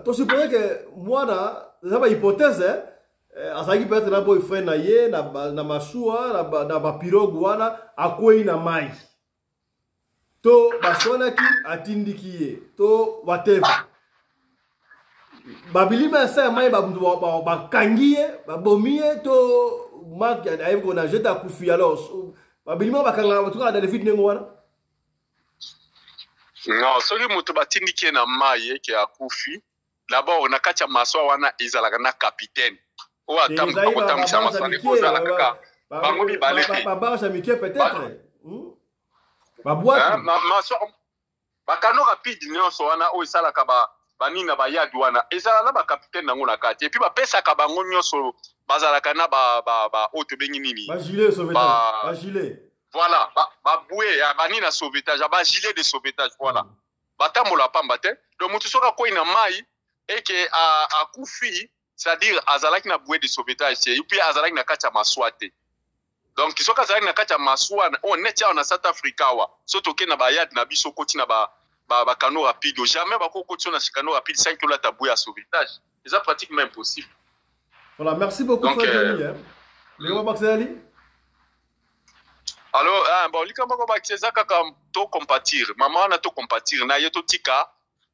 Tu supposes que moi na ba hypothèse azaki peut-être na boyfriend na ye na mashua na ba pirogue wana akwei na mai. To basonaki atindiki ye to whatever babilima sa mai ba kangiye ba bomiye to mak ya ayi ko na jeta kufi alors babilima ba kanga ba tuka dans fit nengo wana non soki mutu batindiki na mai ke akufi d'abord na kacha maswa wana ezalaka na capitaine o atamka ko tamisa masani ko zala kaka bango bi balete ba jamike peut-être ba boîte bakano rapide nyonso wana o esalaka bani na bayad wana ezala na ba capitaine nango na kati et puis ba pesa ka bango nyonso bazalaka na ba auto bengi nini ba gilet sauvetage ba gilet voilà ba boué bani na sauvetage ba gilet de sauvetage voilà batambola pamba te donc mutu soka ko ina mai et que a kufi c'est-à-dire azalaki na boué de sauvetage et puis azalaki na kati ya maswate donc soka azalaki na kati ya maswa on net ya na South Africa wa soto ke na bayad na biso koti na ba canot rapide jamais ba koko na canot rapide 5 km ta boué à sauvetage c'est pratiquement impossible. Voilà, merci beaucoup Johnny Léo Baxali. Alors bon likamba ko bakeza kaka to compatir maman na to compatir na yeto tika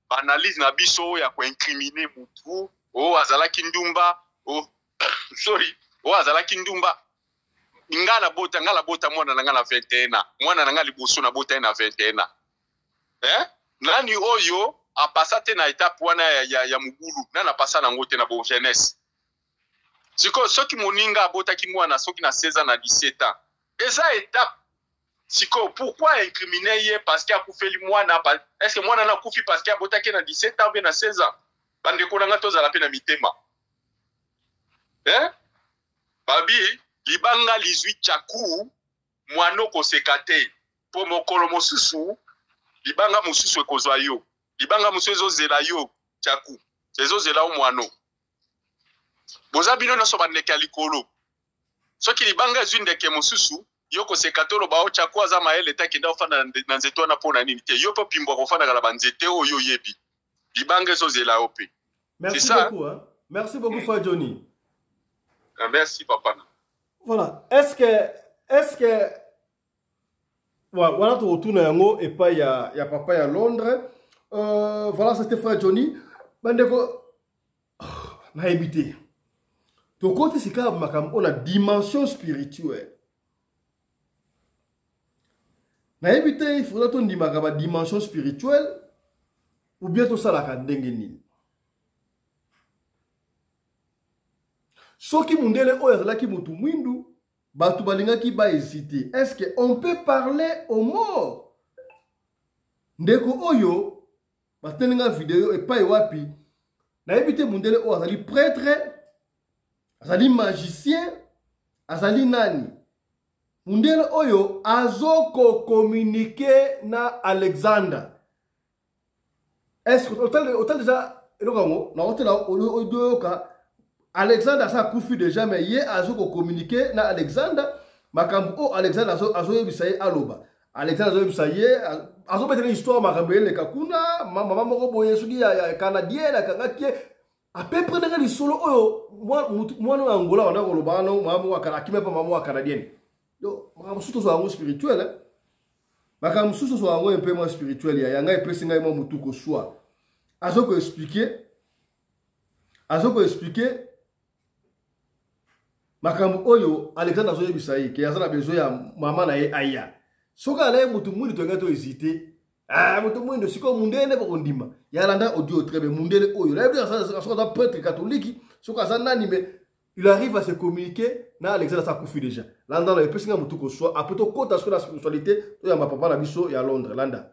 analyse na biso ya ko incriminer mutu o azalaki ndumba o sorry o azalaki ndumba ngala bota mwana na ngala 21 mwana na ngala liboso na bota na 21 nani oyo apasa te na étape wana ya mugulu na pasa na ngote na bo jeunesse siko soki moninga abotaki mwana soki na 16 ans na 17 ans eza étape siko pourquoi incriminer ye parce qu'il a kufeli mwana est-ce que mwana na kufi parce qu'il a botaki na 17 ans ou na 16 ans bande ko nanga tozala pe na mitema babi libanga 18 chaku mwano ko sekate po mokolo mosusu libanga mosusu ekozwa yo libanga mosusu ezozela yo chaku ezozela o mwano boza bino na so bandeke likolo soki libanga ezwi ndeke mosusu yo ko sekatolo ba o chaku aza maele ta kinda ofana na nzeto wana pona nini te yo po pimbo ko fana kala banzete oyo yebi libanga ezozela yo pe. Merci beaucoup hein. Merci beaucoup Fa Johnny. Merci papa. Voilà, est-ce que voilà, tu retournes à Yango et pas il y a papa à Londres. Voilà, c'était Frère Johnny. Bandeko, na habité. Ton côté, c'est quand même on a dimension spirituelle. Na habité, il faudra ton dimension spirituelle ou bien tout ça la kandengeni. Soki mundele oya zalaki mutu mwindu. Batu balinga ki ba hésiter. Est-ce qu'on peut parler aux morts? Ndeko oyo, batelinga vidéo et pas wapi. Na ebité mundele o azali prêtre, azali magicien, azali nani. Mundele oyo azoko communiquer na Alexander. Est-ce que autant déjà elokango na hotel o doyoka Alexander sa kufi déjà mais ye azoko communiquer na Alexander makambu o Alexander azo yebisaye aloba Alexander azo yebisaye azo betela histoire makambu ele kakuna mama moko boye suki ya canadien la kangaki a peu près dans le solo oyo moi no Angola wana ko lobano mama wa kanakime pa mama wa canadien donc makambu suto so ango spirituel makambu suto so ango un peu moins spirituel ya yanga epesinga mo mutuko swa azoko expliquer makambu oyo Alexander azo yebisaye ke azana besoin ya mama na ye aya soka ale mutu mwindi to ngato hésiter mutu mwindi siko mundele ko ndima ya landa audio très bien mundele oyo la bien ça prêtre catholique soka ça nani mais il arrive à se communiquer na Alexander sa kufi déjà landa na epesinga mutu ko soit après to kota sur la spiritualité to ya papa na biso ya Londres landa.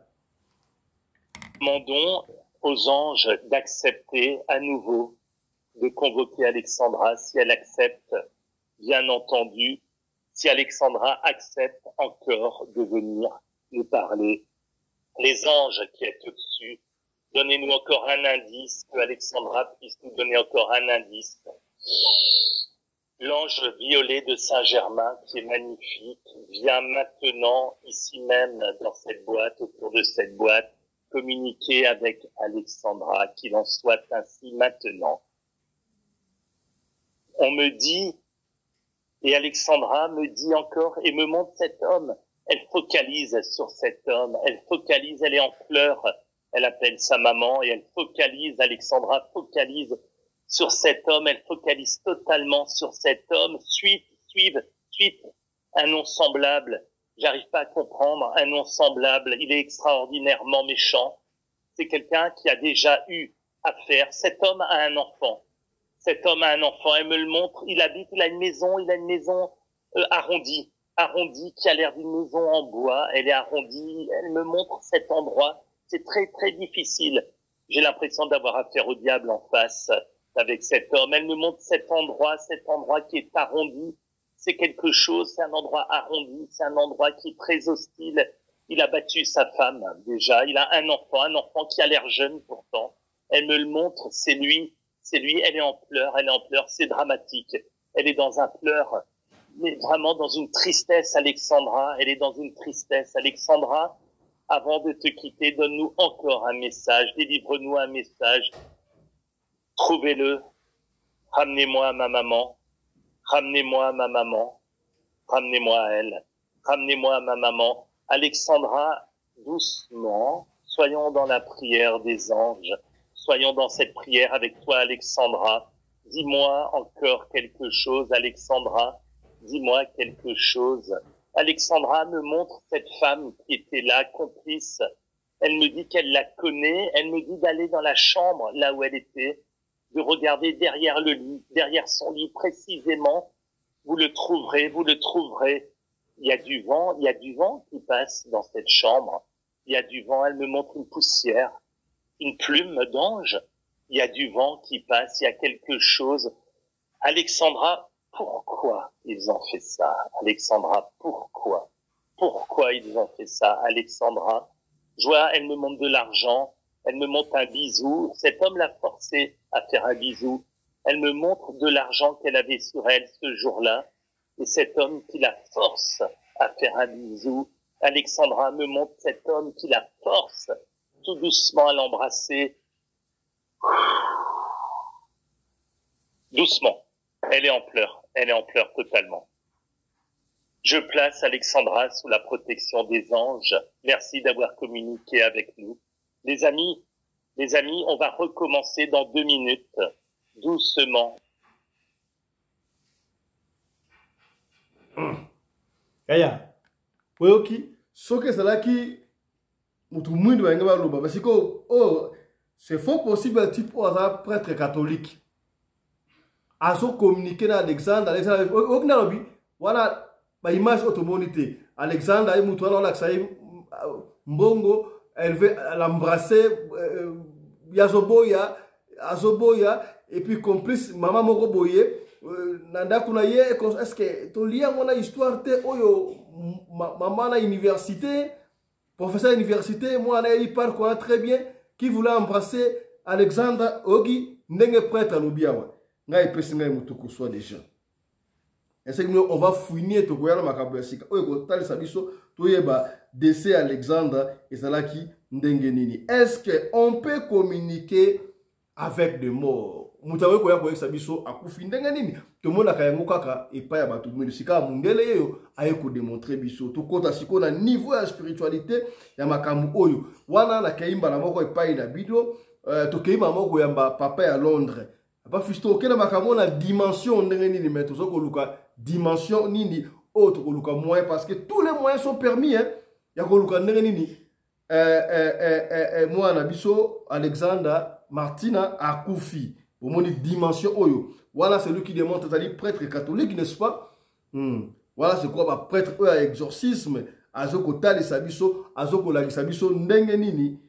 Demandons aux anges d'accepter à nouveau de convoquer Alexandra si elle accepte. Bien entendu, si Alexandra accepte encore de venir nous parler. Les anges qui êtes au-dessus, donnez-nous encore un indice, que Alexandra puisse nous donner encore un indice. L'ange violet de Saint-Germain, qui est magnifique, vient maintenant, ici même, dans cette boîte, autour de cette boîte, communiquer avec Alexandra, qu'il en soit ainsi maintenant. On me dit, et Alexandra me dit encore et me montre cet homme. Elle focalise sur cet homme. Elle focalise, elle est en pleurs. Elle appelle sa maman et elle focalise, Alexandra focalise sur cet homme. Elle focalise totalement sur cet homme. Suite, un nom semblable. J'arrive pas à comprendre. Un nom semblable. Il est extraordinairement méchant. C'est quelqu'un qui a déjà eu affaire. Cet homme a un enfant. Cet homme a un enfant, elle me le montre, il a une maison arrondie, qui a l'air d'une maison en bois, elle est arrondie, elle me montre cet endroit, c'est très très difficile. J'ai l'impression d'avoir affaire au diable en face avec cet homme. Elle me montre cet endroit qui est arrondi. C'est quelque chose, c'est un endroit arrondi, c'est un endroit qui est très hostile. Il a battu sa femme déjà, il a un enfant qui a l'air jeune pourtant. Elle me le montre, c'est lui, elle est en pleurs, c'est dramatique. Elle est dans un pleur, mais vraiment dans une tristesse, Alexandra, elle est dans une tristesse. Alexandra, avant de te quitter, donne-nous encore un message, délivre-nous un message. Trouvez-le, ramenez-moi à ma maman, ramenez-moi à ma maman, ramenez-moi à elle, ramenez-moi à ma maman. Alexandra, doucement, soyons dans la prière des anges, soyons dans cette prière avec toi, Alexandra. Dis-moi encore quelque chose, Alexandra, dis-moi quelque chose. Alexandra me montre cette femme qui était là, complice. Elle me dit qu'elle la connaît, elle me dit d'aller dans la chambre, là où elle était, de regarder derrière le lit, derrière son lit précisément. Vous le trouverez. Il y a du vent qui passe dans cette chambre. Il y a du vent, elle me montre une poussière, une plume d'ange. Il y a du vent qui passe, il y a quelque chose. Alexandra, pourquoi ils ont fait ça? Alexandra, pourquoi? Pourquoi ils ont fait ça, Alexandra? Je vois, elle me montre de l'argent, elle me montre un bisou. Cet homme l'a forcée à faire un bisou. Elle me montre de l'argent qu'elle avait sur elle ce jour-là. Et cet homme qui la force à faire un bisou. Alexandra me montre cet homme qui la force tout doucement à l'embrasser. Doucement. Elle est en pleurs totalement. Je place Alexandra sous la protection des anges. Merci d'avoir communiqué avec nous. Les amis, on va recommencer dans 2 minutes. Doucement. Yaya, oyoki, soke salaki mutu mwindu wa ngaba loba parce que oh c'est fort possible type au hasard prêtre catholique. Aso communiquer na Alexandre okina lobi wana ba image automonité. Alexandre ay mutu wana laksayi mbongo, elle veut l'embrasser azoboya et puis complice maman moko boye. Nanda kuna ye est-ce que to lien mona histoire te oyo maman na université professeur université moi na il parle quoi très bien qui voulait embrasser Alexandre Ogi ndenge prêtre lobiawa ngai pesi ngai mutuku soit déjà est-ce que on va fouiner to koyala makabo ya sika oyo ko talisa biso to yeba décès Alexandre ezalaki ndenge nini. Est-ce que on peut communiquer avec des morts? Mutawe koya koya sabiso akufi ndenge nini to mona kayango kaka epa ya batu mwini sika mundele yeyo aye ko démontrer biso to kota siko na niveau ya spiritualité ya makamu oyo wana na kaimba na moko epa ina bido to kaimba moko ya papa ya Londres ba fisto kena makamu na dimension ndenge nini meto zo ko luka dimension nini autre ko luka moyen parce que tous les moyens sont permis hein ya ko luka ndenge nini moi na biso Alexandre Martina akufi. Au moins une dimension oyo. Voilà celui qui démontre c'est-à-dire prêtre catholique, n'est-ce pas? Voilà c'est quoi bah, prêtre à exorcisme. Azoko tali sabiso, azoko la sabiso ndenge nini.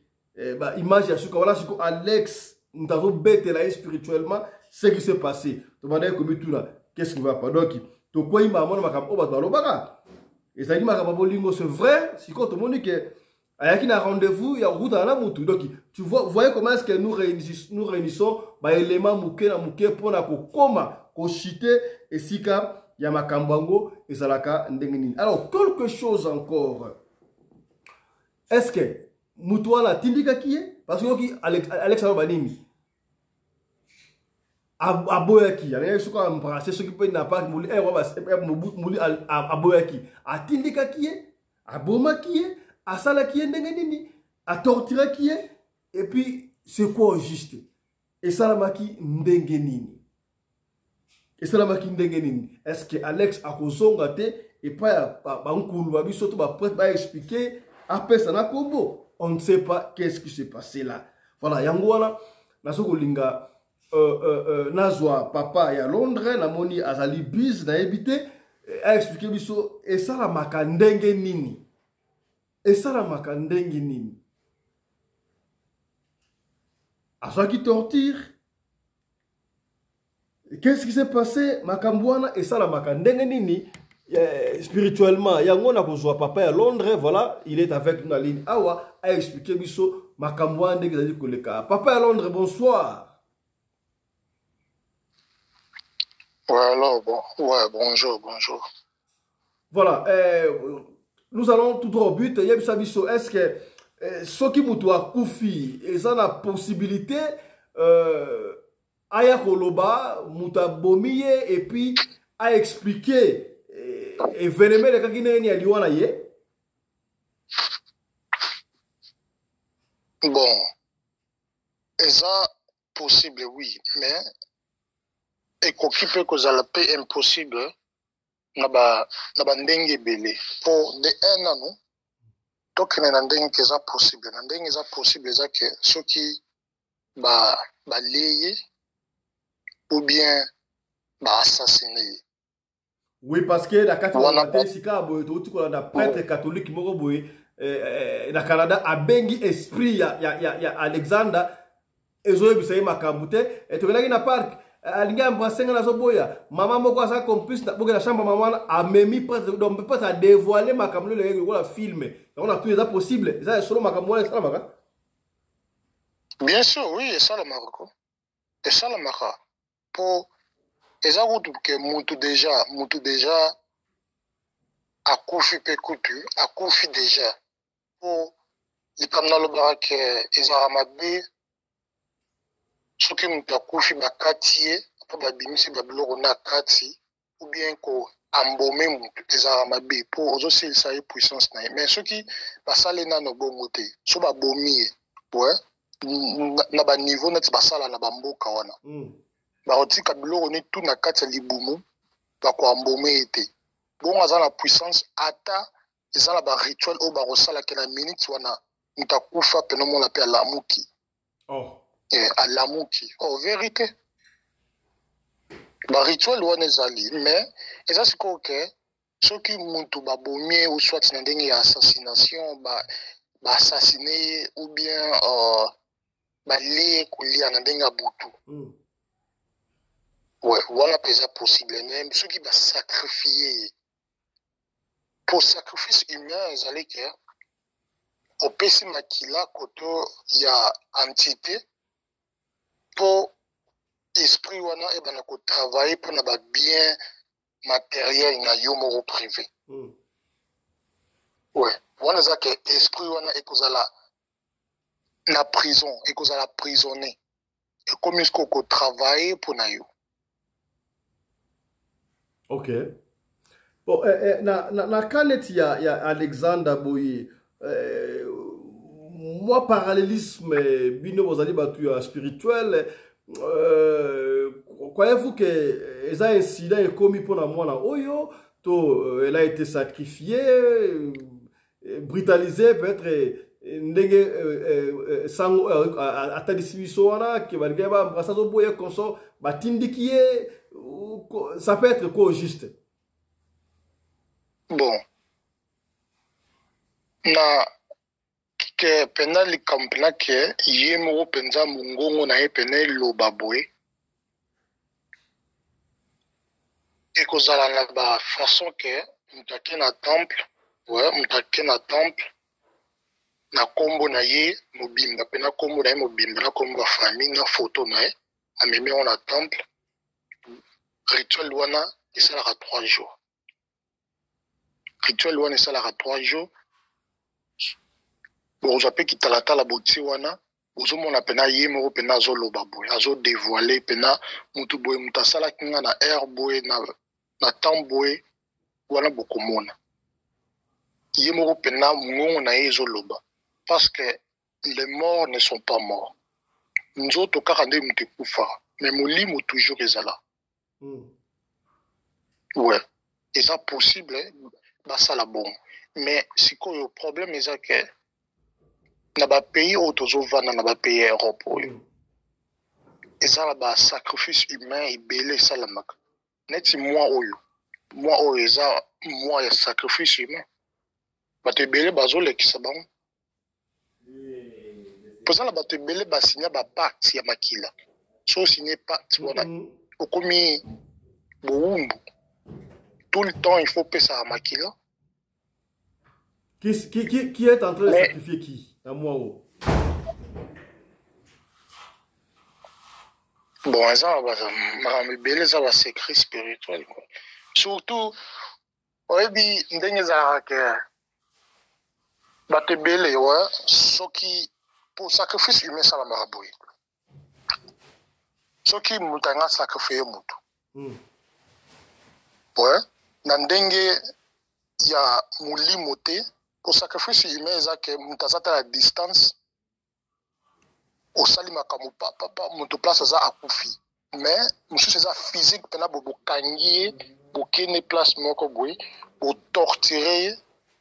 Bah image ya suka voilà siko Alex ntazo bête là spirituellement ce qui s'est passé. To bana ko bituna qu'est-ce qui va pas donc to quoi ima mona makabo ba to lobaka. Et ça dit makabo lingo c'est vrai, siko to moni que ayaki na rendez-vous ya route na mutu donc tu vois voyez comment est-ce que nous réunissons ba élément muke na muke pona ko koma ko chiter et sika ya makambango ezalaka ndenge nini. Alors quelque chose encore, est-ce que mutu wana tindika kiye parce que Alex Banini aboyaki ana yesu ko embrasser ce qui peut n'a pas muli muli aboyaki atindika kiye aboma kiye asala kiye ndenge nini a torturer kiye et puis c'est quoi juste et salamaki ndenge nini et salamaki ndenge nini. Est-ce que Alex akozonga te et pas ba nkulu ba biso to ba prêtre ba expliquer après ça na kombo on ne sait pas qu'est-ce qui s'est passé là. Voilà yango wana nasoko linga nazwa papa ya Londres na moni azali biz na ebité a expliquer biso et salamaka ndenge nini. Et ça la makandenge nini. À ceux qui torturent. Qu'est-ce qui s'est passé? Makambouana et ça la makandengeni spirituellement. Il y a un ko papa à Londres, voilà, il est avec nous en ligne. Awa a expliqué biso Makambouana ndenge koleka. Papa à Londres, bonsoir. Ouais, alors, bon, ouais, bonjour, bonjour. Voilà, nous allons tout droit au but. Est-ce que ceux qui moutoua koufi, ils ont la possibilité aya koloba, mouta bomiye, et puis à expliquer et venez les kakine ni aliwana ye? Bon, c'est possible, oui, mais et qu'on peut que ça peut impossible. Naba ndenge belé pour de un an donc na ndenge que ça possible na ndenge ça possible ça que ceux qui ba lié ou bien ba assassiner. Oui, parce que la catholique sika boy to tuko na prêtre catholique moko boy na Canada a bengi esprit ya Alexander ezoye bisaye makambute et to na park alinga mbasenga na zoboya mama moko asa complice na boke na chambre maman a memi prêtre donc peut pas dévoiler makamlo le ngiko la filmer on a tout ça possible ça solo makamlo ça maka. Bien sûr, oui, et ça le Maroc. Et ça le Maroc pour et ça que mutu déjà a koufi pe kutu a koufi déjà pour les kamna le barak ezaramabe soki mutu akufi bakati po babimisi babiloko na kati ou bien ko ambome mutu ezaramabe po ozosilisa ye puissance na ye mais soki basale nano bongo te so babomi ye ouais na ba niveau neti basala na bamboka wana baotika biloko ni tout na kati ya libumu bakoambome ye te bongo aza na puissance ata eza na barituel oyo bakosalaka na minute wana mutu akufa pene omona mpe alamuki. À l'amoki. En vérité, le rituel est ezali, mais et ça c'est quoi que ceux qui montent babomie ou soit dans des assassination, assassiner ou bien les couler en des butu. Ouais, voilà c'est possible. Même ceux qui va sacrifier pour sacrifice humain, ezali que au PC makila koto il y a entité pour esprit wana et ben ko travailler pour na ba bien matériel na yo moko privé. Ouais, wana za que esprit wana et kozala na prison et kozala prisonnier et comme est-ce ko travailler pour na yo. OK. Bon na kaneti ya Alexander Boye moi parallélisme bino bozali batu ya spirituel croyez-vous que les incidents est commis pour la mona oyo to elle a été sacrifiée brutalisée peut-être ndenge sango atadisibiso wana ke balgeba mbrasa zo boye konso batindikiye ça peut être quoi juste. Bon na que pendant les campagnes que yemo penza mungongo na epene lobaboe et kozala na ba façon que mutake na temple ouais mutake na temple na kombo na ye mobimba pena kombo na ye mobimba na kombo famille na photo na ye amemi on na temple rituel wana esalaka 3 jours rituel wana esalaka 3 jours. Bon, vous appelez qui talatala boti wana, vous mona pena yemo pena zoloba boy, azo dévoiler pena mutu boy mutasala kinga na air boy na temps boy wana bokomona. Yemo pena mungo na ezoloba parce que les morts ne sont pas morts. Nous autres kakande mutu kufa, mais molimo toujours ezala. Ouais, et ça possible bah ça la bon. Mais c'est quoi le problème est que na ba pays autozovana na ba pays Europe oyo ezala ba sacrifice humain ebele salamaka neti moi oyo eza moi ya sacrifice humain bato ebele bazolekisa bango Poza la bato ebele ba signer ba pacte ya makila. So signer pacte wana. Okomi boumbu. Tout le temps il faut payer ça à makila. Qui est en train de sacrifier qui? À moi ou? Bon, ça va ebele ça va secret spirituel quoi. Surtout oyebi ndenge za que bato ebele ouais soki pour sacrifice humain ça la maraboui. Soki mutanga sacrifier mutu. Ouais, na ndenge ya mulimo te pour sacrifice humain za que mutazata la distance au salimaka papa mutu place za akufi. Mais monsieur c'est physique pena bobo kangié bokene place moko boy bo torturer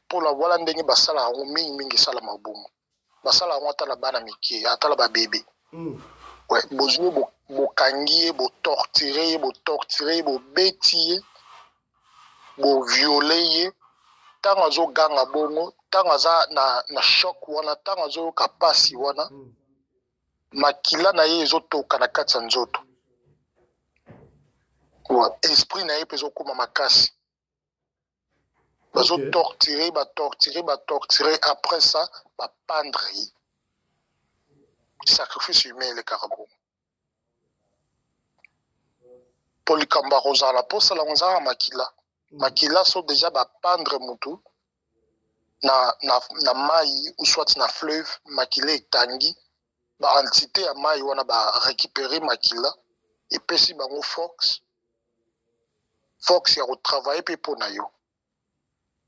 pour la voilà ndenge basala ngo mingi sala mabumu basala ngo ata la bana miki ata la ba bébé ouais bozo bo kangié bo torturer bo betier bo violer tanga zo ganga bongo tanga za na choc wana tanga zo kapasi wana makila na ye ezotoka na kati ya nzoto. Ouais, esprit na ye mpe ezokoma makasi. Bazo torturer, après ça, ba pendre ye. Sacrifice humain le carabo. Pour le kamba rosala, pour ça la onza makila. Makila so déjà ba pendre mutu na mai ou soit na fleuve, makila etangi. Ba entité ya mai wana ba récupérer makila et puis si bango Fox ya retravailler pe pour na yo.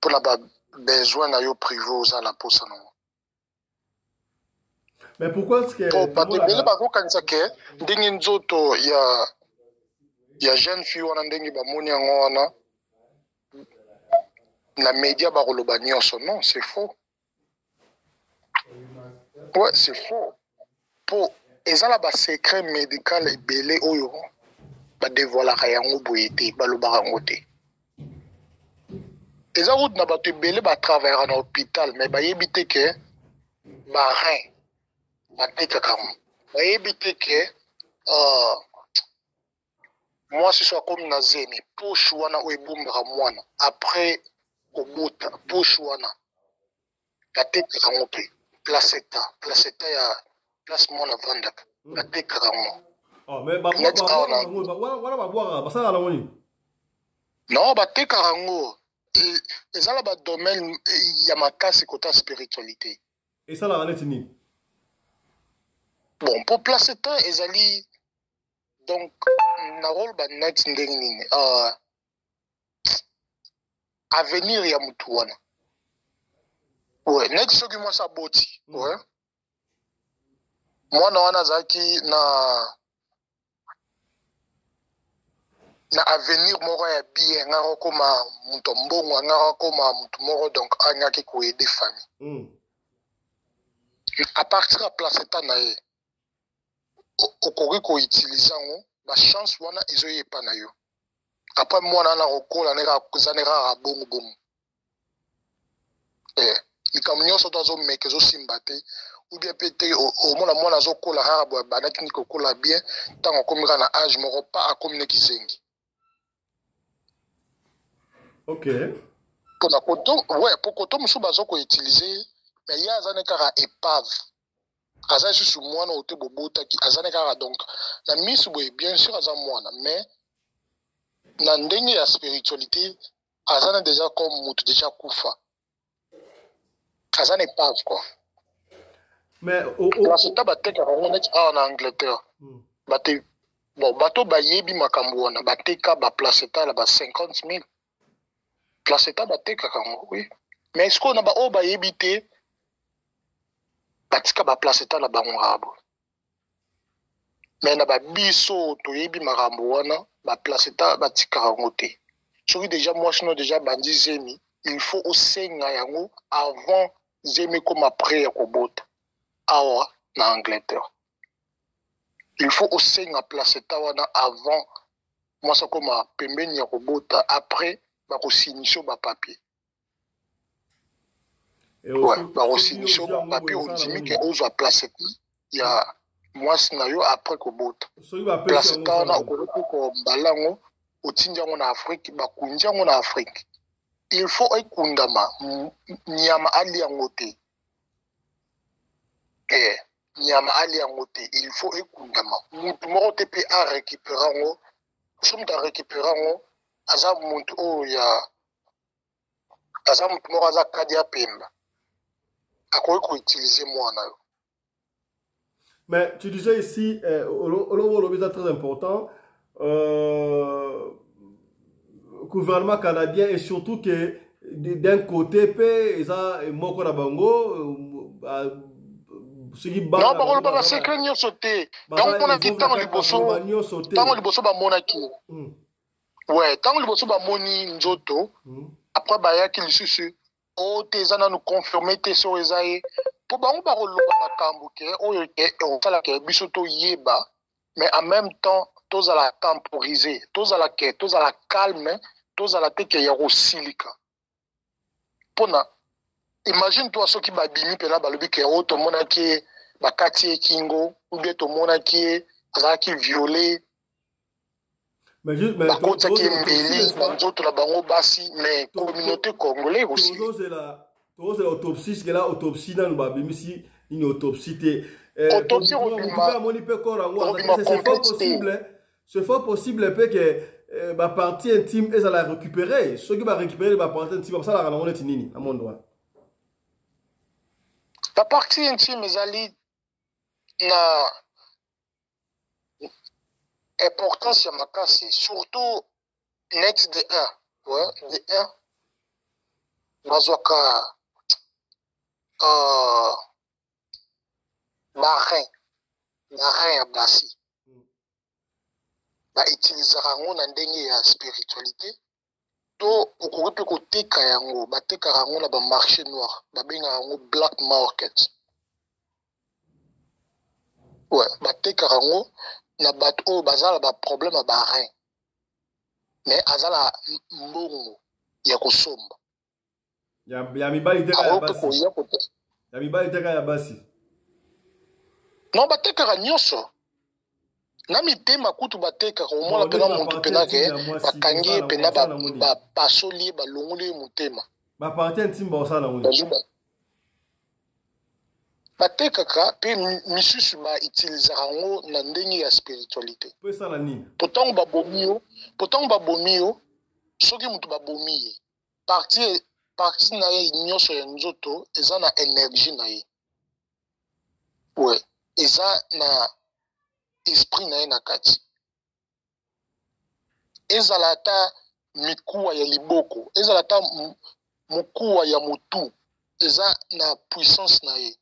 Pour na ba besoin na yo privé aux ala pour ça non. Mais pourquoi est-ce que ba tebele ba ko kanisa ke ndenge nzoto ya jeune fille wana ndenge ba moni yango wana na média ba koloba nyonso non, c'est faux. Ouais, c'est faux. Pour ezala ba secret médical ebele oyo ba dévoilaka yango boye te balobaka yango te. Eza route na bato ebele ba travaillera na hôpital mais bayebi te ke ba rein batekaka ngo bayebi te ke moi ce soit comme na zemi poche wana oyo ebombaka mwana après kobota poche wana batekaka ngo mpe placenta ya place mwana vandaka batekaka ngo. Mais non batekaka ngo ezala ba domaine ya makasi kota spiritualité. Et ça la neti ni bon pour placenta ezali donc na rôle ba net ndenge nini avenir ya mutu wana ouais net soki moi sa boti ouais mwana wana zaki na avenir moko ya bien ngako koma mutu mbongo ngako koma mutu moko donc angaki ko aider famille à partir de placenta na ye okoki ko utiliser ngo ba chance wana ezoyepa na yo après mwana na kokola neka kuzaneka bongo likambo nyonso to azomeka ezosimba te ou bien peut-être au mwana azokola kaka boye bandaki ni kokola bien ntango akomika na age moko pa akomi ne kizengi. Ok. Pona koto ouais pour koto musu bazo ko utiliser mais ya azane kaka épave aza susu mwana ote bobota ki azane kaka donc na misu boye bien sûr aza mwana mais na ndenge ya spiritualité azana déjà comme mutu déjà kufa azane épave quoi. Mais placenta batekaka ngo neti awa na Angleterre bate bon bato bayebi makambo wana bateka ba placenta la ba 50 000 placenta batekaka ngo oui mais est-ce qu'on a ba o bayebi te batika ba placenta la bango rabo mais na ba biso toyebi makambo wana ba placenta batikaka ngo te soki déjà moi sinon déjà bandi zemi il faut osenga yango avant zemi comme après ya kobota awa na Angleterre. Il faut aussi nga placenta wana avant moi ça comme pembeni ya kobota après ba ko signisho ba papier. Ouais, bah aussi sur le papier on dit que on doit placer il y a moi scénario après ko bota place quand on a ko balango otinja en Afrique ba kunja en Afrique il faut ekundama nyama ali yangote nyama ali yangote il faut ekundama mutu moko te pe a récupérer ngo somme ta récupérer ngo aza mutu o ya aza mutu moko aza kadia pemba. Utiliser moi. Mais tu disais ici, c'est très important, gouvernement canadien et surtout que d'un côté, ils ont moko na bango, non, pas c'est que nous sauter. Tant qu'on a dit tant liboso ba monaki. Ouais, tant liboso ba moni nzoto. Après ba ya ki lisusu. O tezana nous confirmer te so ezaye pour ba on ba roloba makambo ke o ke on sala ke biso to yeba mais en même temps tous à la temporiser tous à la calme tous à la teke ya rosilika pona imagine toi ceux qui ba bimi pela ba lobi ke o to mona ki ba kati kingo ou bien to mona ki za ki violé. Mais juste, mais communauté congolaise aussi. C'est l'autopsie, c'est là autopsie dans le ici une autopsie. Autopsie c'est fort possible que ma partie intime est à la récupérer. Ceux qui va récupérer ma partie intime, comme ça la rendre nini à mon droit. La partie intime est allée na importance ya makasi surtout net de 1 ouais de 1 bazwaka marin ya basi ba utilisera ngo na ndenge ya spiritualité to okoki ko teka yango bateka yango na ba marché noir ba benga yango black market ouais bateka yango na bato oyo bazala ba problème à barin mais azala mbongo ya kosomba ya mibali teka ya basi ya mibali teka ya basi non batekaka nyonso na mitema kutu batekaka omona pena muntu pena ke bakangi pena bapasoli balongoli motema bapartie intime baosala ngoni batekaka pe misusu ba utilisaka ngo na ndenge ya spiritualité pesala nini pourtant babomi yo soki mutu babomi ye partie na ye nyonso ya nzoto eza na énergie na ye ouais eza na esprit na ye na kati ezala ata mikuwa ya liboko ezala ata mokuwa ya motu eza na puissance na ye.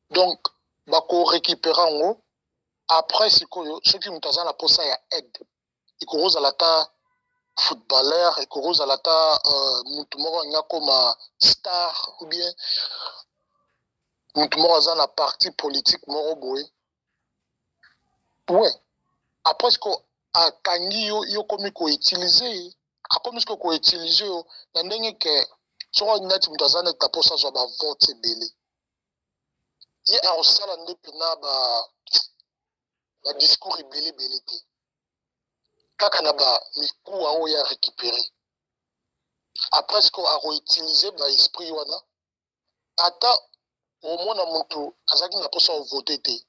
Donc, bako récupérer ngo après sikoyo soki mutu aza na posa ya aide ikoza lata footballeur ikoza lata mutu moko nga koma star ou bien mutu moko aza na parti politique moko boye ouais après siko akangi yo komi ko utiliser akomi siko ko utiliser yo na ndenge ke soko neti mutu aza na posa zo ba vote belé ye a osala nde pena ba discours ebele te kaka na ba mikuwa oyo ya récupérer après ce qu'on a réutilisé ba esprit wana ata omona muntu azaki na posa voter te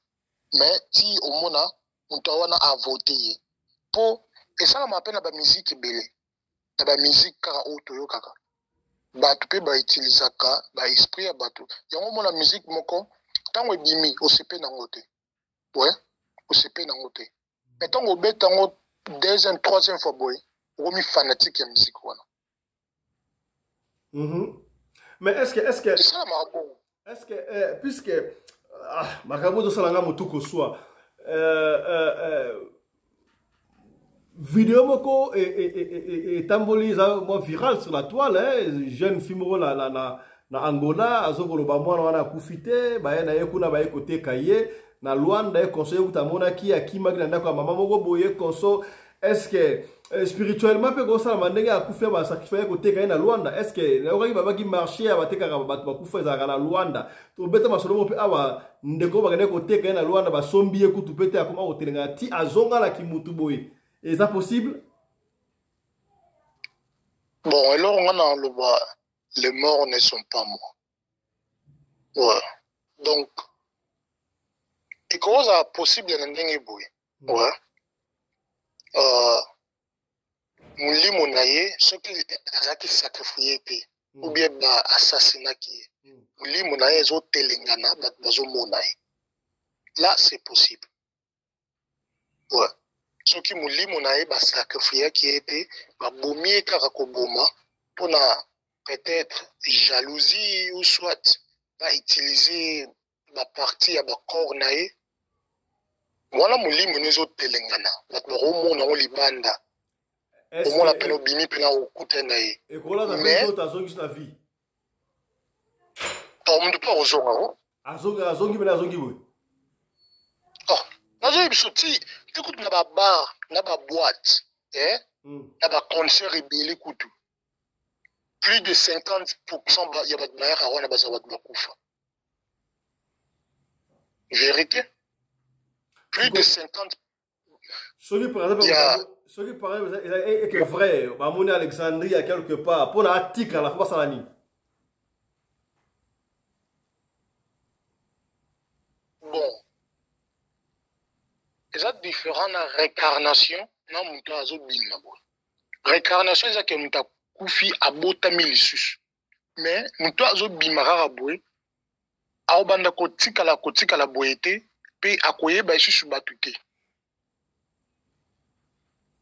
mais ti omona muntu wana a voter ye po esala mape na ba musique ebele na ba musique kaka oyo toyokaka bato pe ba utilisaka ba esprit ya bato yango mona musique moko tango ebimi osepe nango te ouais osepe nango te mais tango obeta ngo deuxième troisième fois boy okomi fanatique ya musique wana mais est-ce que ça marabo est-ce que puisque makambo to salanga motuko soit vidéo moko et tamboliza moi viral sur la toile hein jeune fille na Angola azokoloba mwana wana kufite baye na yekuna baye kote kaye na Luanda e conseil utamona ki akima kina ndako mama moko boye konso est-ce que spirituellement pe ko sala mandenge akufa ba sacrifice ko teka na Luanda. Est-ce que na okangi baba ki marcher ba teka ba kufa za na Luanda. To beta masolo pe awa ndeko ba ko teka na Luanda ba sombi ekutu pete akoma otelenga ti azonga la kimutu boy. Est ça possible? Bon, alors on a le bas, les morts ne sont pas morts. Ouais. Donc, et comment ça possible dans ndenge boy? Ouais. Mouli monaye, ceux qui ont sacrifié, ou bien assassinat qui est. Mouli monaye, ils ont telengana, ils ont monaye. Là, c'est possible. Ouais. Ceux qui mouli monaye, ils ont sacrifié qui était, ils ont boumé karakoboma, pour peut-être jalousie ou soit, utiliser la partie à la corps naye. Voilà mouli monaye, ils ont telengana, ils ont libanda. Au moins la peine au bimi peine au côté naïe. Et quoi là ça fait d'autres azongi sur la vie. On ne peut pas aux gens. Azongi mais azongi oui. Oh, azongi bisoti. Écoute na ba bar, na ba boîte, na ba concert rebelle kutu. Plus de 50% y a pas de manière à wana bazawa de bakufa. Vérité. Plus de 50. Celui par exemple. Ce qui paraît est vrai, Mamouni Alexandrie à quelque part, pour l'article à la fois Salani. Bon. Il y a différentes réincarnations dans mon cas. Réincarnation, c'est que nous avons koufi à bota milisus. Mais nous avons bimara à boué. A obanda kotika la boété, puis à koye baïsu subatuke.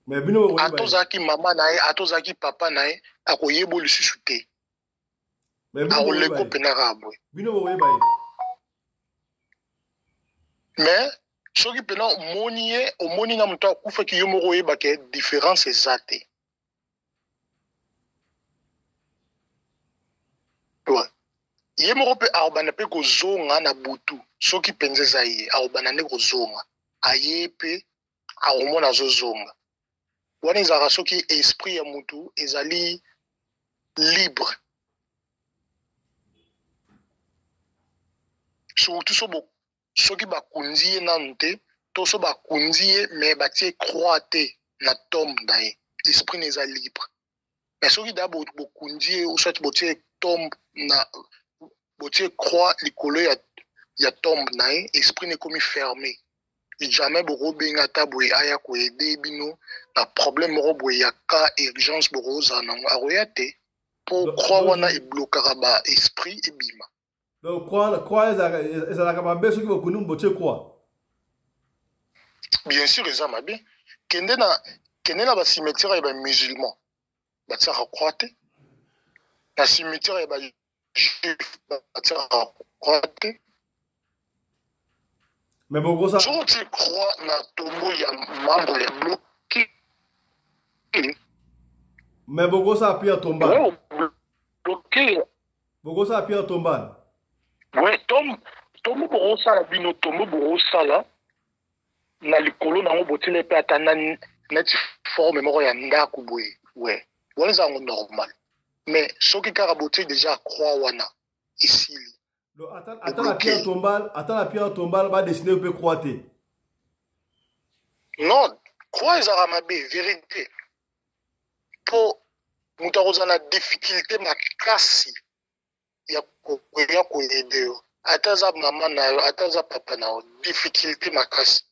Mais bino atozaki mama nae atozaki papa nae akoyebo lisusu te mais aoleko pena rabwe bino boye baye mais soki pena omoni na muto akufa ki yo moko oyeba ke différence ezate ouais ye moko pe aobana pe kozonga na butu soki penze za ye aobana ne kozonga aye pe aomona zozonga wana ezalaka soki esprit ya mutu ezali libre surtout soki bakundi ye nanu te to so bakundi ye me batie croix te na tombe na ye esprit na eza libre mais soki da bokundi ye ou soit botie tombe na botie croix likolo ya tombe na ye esprit na ekomi fermé jamais boko benga tabwe aya ko aider bino na problème robo ya ka urgence boko za na aroyate pour croire wana e bloquera ba esprit et bima donc croire ezala ka mabe soki bokunu mboche croire bien sûr eza mabe kende na ba cimetière ya ba musulman ba tsaka croire te na cimetière ya ba juif ba tsaka croire te. Mais bon, ça. Si tu crois dans tombeau, il y a membre les bloqués. Mais bon, ça a pu tomber. Bloqué. Bon, ça a pu tomber. Oui, tombeau pour ça, bino tombeau pour ça là. Na likolo na ngoboti le pe atana net forme moko ya ndako boye. Ouais. Wana za normal. Mais soki karaboti déjà croire wana ici. Attends la pierre tombale, va dessiner un peu croître. Non, croix est à ma vérité. Pour nous avons la difficulté ma casse. Il y a quoi aider. Attends maman na, attends papa na, difficulté ma casse.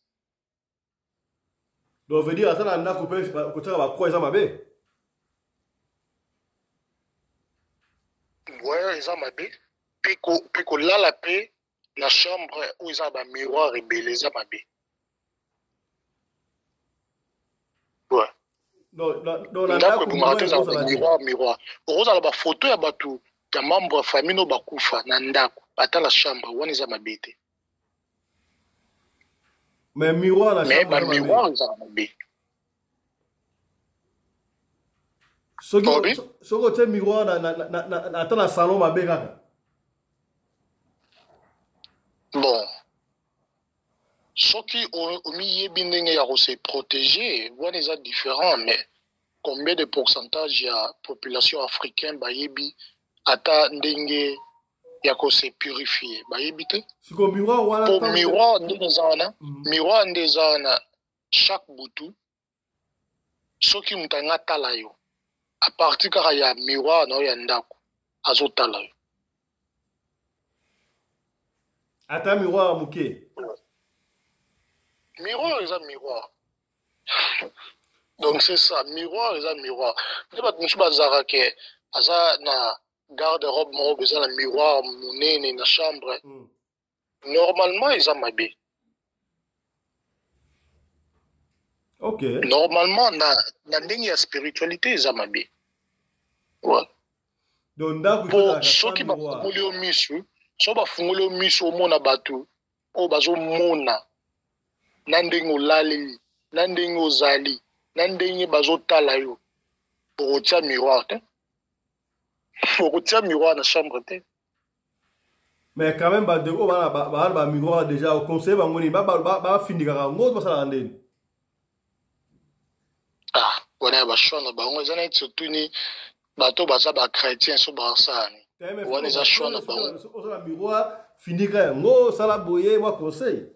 Donc veut dire attends la na couper côté la croix est à ma bé. Ouais, est à ma bé. Peko là la paix la chambre où ils ont un miroir rebelle ça ma bé. Ouais. Non, miroir. Rose la photo ya batu ya membre famille no bakufa na ndako. Ata la chambre wana za mabete. Mais miroir la chambre. Mais miroir za mabé. Soko te miroir na ata la salon mabé kaka. Bon. Ceux qui ont mis ya se protéger, voilà déjà différent, mais combien de pourcentage ya population africaine bayebi ata ndenge ya ko se purifier bayebi te siko miroir wana pour miroir ndezana chaque butu soki mutanga tala yo à partir kaka ya miroir na ya ndako azotala yo ata miroir muke miroir eza miroir donc c'est ça miroir eza miroir nde bato mosusu bazalaka ke aza na garde robe moko eza na miroir monene na chambre normalement eza mabe okay normalement na ndenge ya spiritualité eza mabe ouais. donc ndako po soki bafungoli yo misu so bafungoli yo misu omona bato oyo bazomona na ndenge olali na ndenge ozali na ndenge bazotala yo okotia miroir te okotia miroir na chambre te mais quand même badeko bana miroir déjà au conseil bango nini bafindikaka yango basalaka ndeni wana bashwa na bango eza neti surtout ni bato baza bachrétien so basala ni wana eza shwa na bango osala miroir findika yango osala boye mwa conseil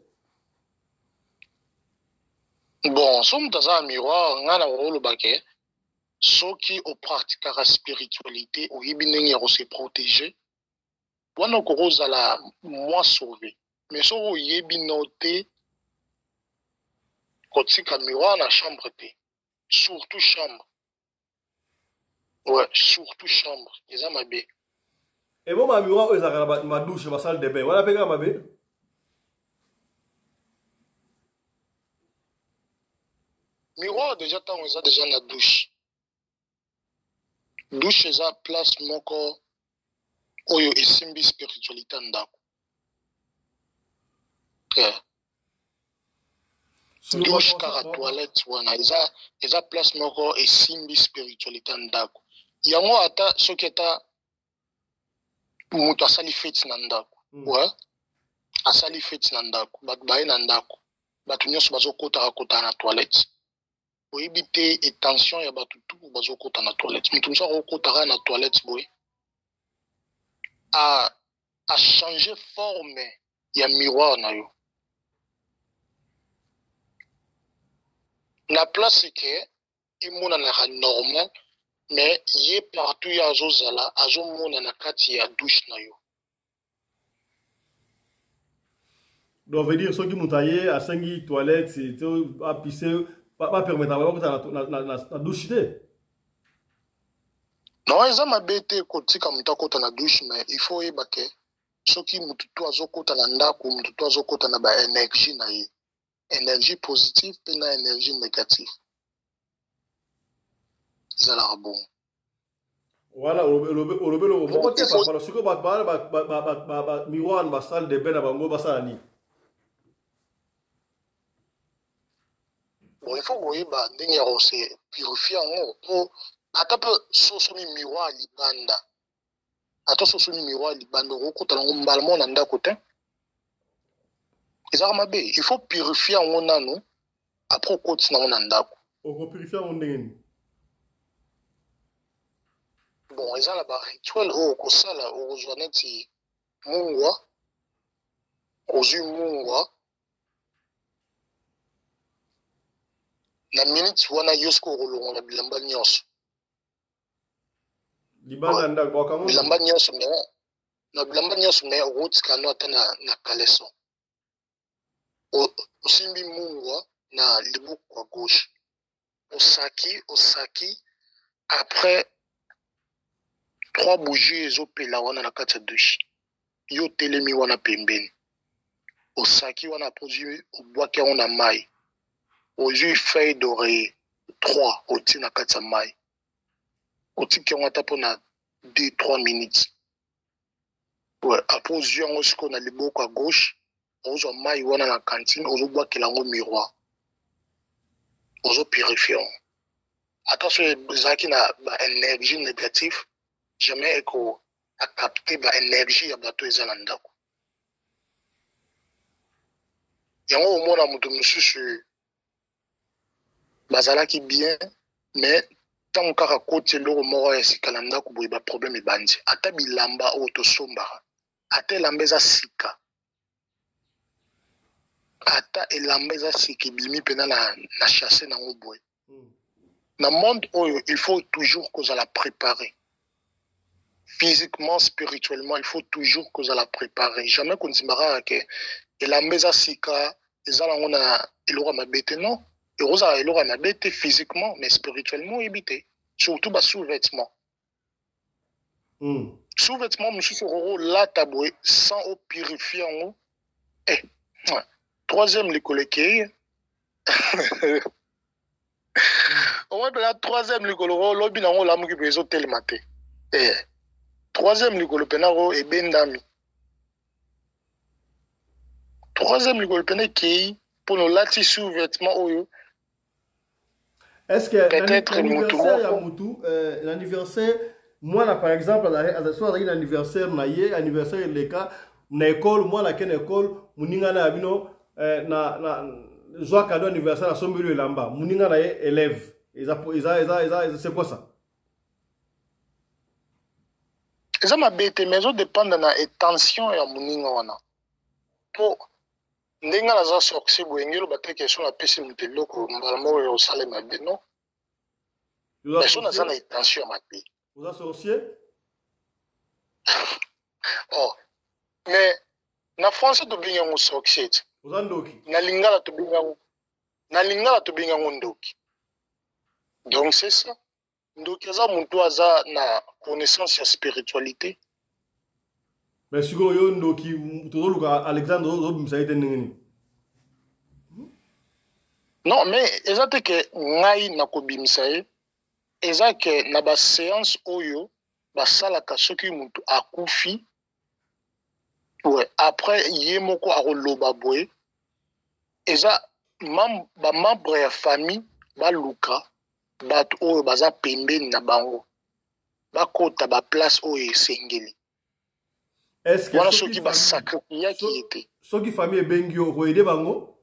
bon so moto aza na miroir ngai na kolobake soki opraktikaka spiritualité oyebi ndenge ya kose protéger wana okoki ozala mwa sauvé mais soki oyebi no te kotika miroir na chambre te surtout chambre ouais surtout chambre eza mabe et bon ma miroir ezalaka na madouche basale de bain wana mpe kaka mabe miroir déjà ntango eza déjà na douche douche eza place moko oyo esimbi spiritualité ya ndako douche kaka toilette wana eza place moko esimbi spiritualité ya ndako yango ata soki ata moto asali feti na ndako ouais asali feti na ndako bato baye na ndako bato nyonso bazokotaka na toilette oyebi te étention ya bato tu bazokota na toilette moto mosu akokotaka na toilette boye changer forme ya miroir na yo na place ke emonanaka normal mais ye partout ya azozala azomona na kati ya douche na yo donc veut dire soki moto aye asengi toilette apise bapermetaka bakota na douche te non eza mabe te kotika moto akota na douche mais il faut oyeba ke soki moto to azokota na ndako moto to azokota na baénergie na ye énergie positive mpe na énergie négative ezalaka bon voilà olobi eloko moko te papa sikoyo bato bana miroir na basale de bain na bango basala nini bon il faut koyeba ndenge ya kose purifie yango mpo ata mpe sosoni miroir libanda ata sosoni miroir libanda okokota nango mbala moko na ndako te ezaka mabe il faut purifier yango nano apres okoti nango na ndako okopurifie yango ndenge nini bon eza na barituel oyo okosala okozwa neti mungwa ozwi mungwa na minute wana yo soki okolongola bilamba nyonso bilamba nyonso na bilamba nyonso me okotika no ata na kaleson osimbi mungwa na libuku ya gauche osaki après 3 bougies ezopela wana na kati ya douche yo telemi wana pembeni osaki wana apozwi obwaki yango na mai ozwi feuille d'oreiller 3 otie na kati ya mai otiki yango ata mpona 2-3 minutes ouais, apres ozwi yango sikoyo na liboko ya gauche ozwa mai wana na cantine ozobwakela yango miroir ozopurifie yango ata so ezalaki na baénergie négative jamais eko acapte baénergie ya bato eza na ndako yango omona moto mosusu bazalaki bien mais tant kaka côté loro moko ya sika ndako boye ba problème ebandi ata bilamba o to somba ata elamba eza sika ata elamba eza sika bimi pena na chasser nango boye na monde oyo il faut toujours que la préparer physiquement spirituellement il faut toujours que la préparer jamais qu'on dimara que elamba eza sika eza nango na eloko mabete non eroza eloko mabete physiquement mais spirituellement éviter surtout bas sous-vêtements sous-vêtements monsieur roro la taboué sans au purifier en troisième l'école qui au moins la troisième l'école lobby nango la muki bezo tel maté troisième l'école penaro et bendami troisième l'école pené qui pour nos lati sous-vêtements oyo. Est-ce que l'anniversaire ya mutu l'anniversaire moi là par exemple à soir l'anniversaire naie anniversaire les cas na école moi la ken école muninga na bino na joie cadeau anniversaire à sombelu elamba muninga na élève c'est quoi ça ça m'a bête mais ça dépend de la intention ya muninga wana pour ndenga na za sorcier boyengelo bateke sur la pesi muteloko mbalamo yo sale mabe non mais ça na intention mabe vous a sorcier oh mais na français to binga ngo sorcier vous a ndoki na lingala to binga ngo ndoki donc c'est ça ndoki za muntu aza na connaissance ya spiritualité. Mais si vous avez un peu Alexandre, vous avez un non, mais c'est que ngai na kobimisaye, c'est que na ba séance oyo, ba sala ka soki mutu akufi, ouais, après yemoko a roloba boye, eza ba membre ya famille ba luka, ba oyo baza pembeni na bango, ba kota ba place oyo esengeli. Est-ce que voilà ce qui va sacrifier qui était ce qui famille bengio roide bango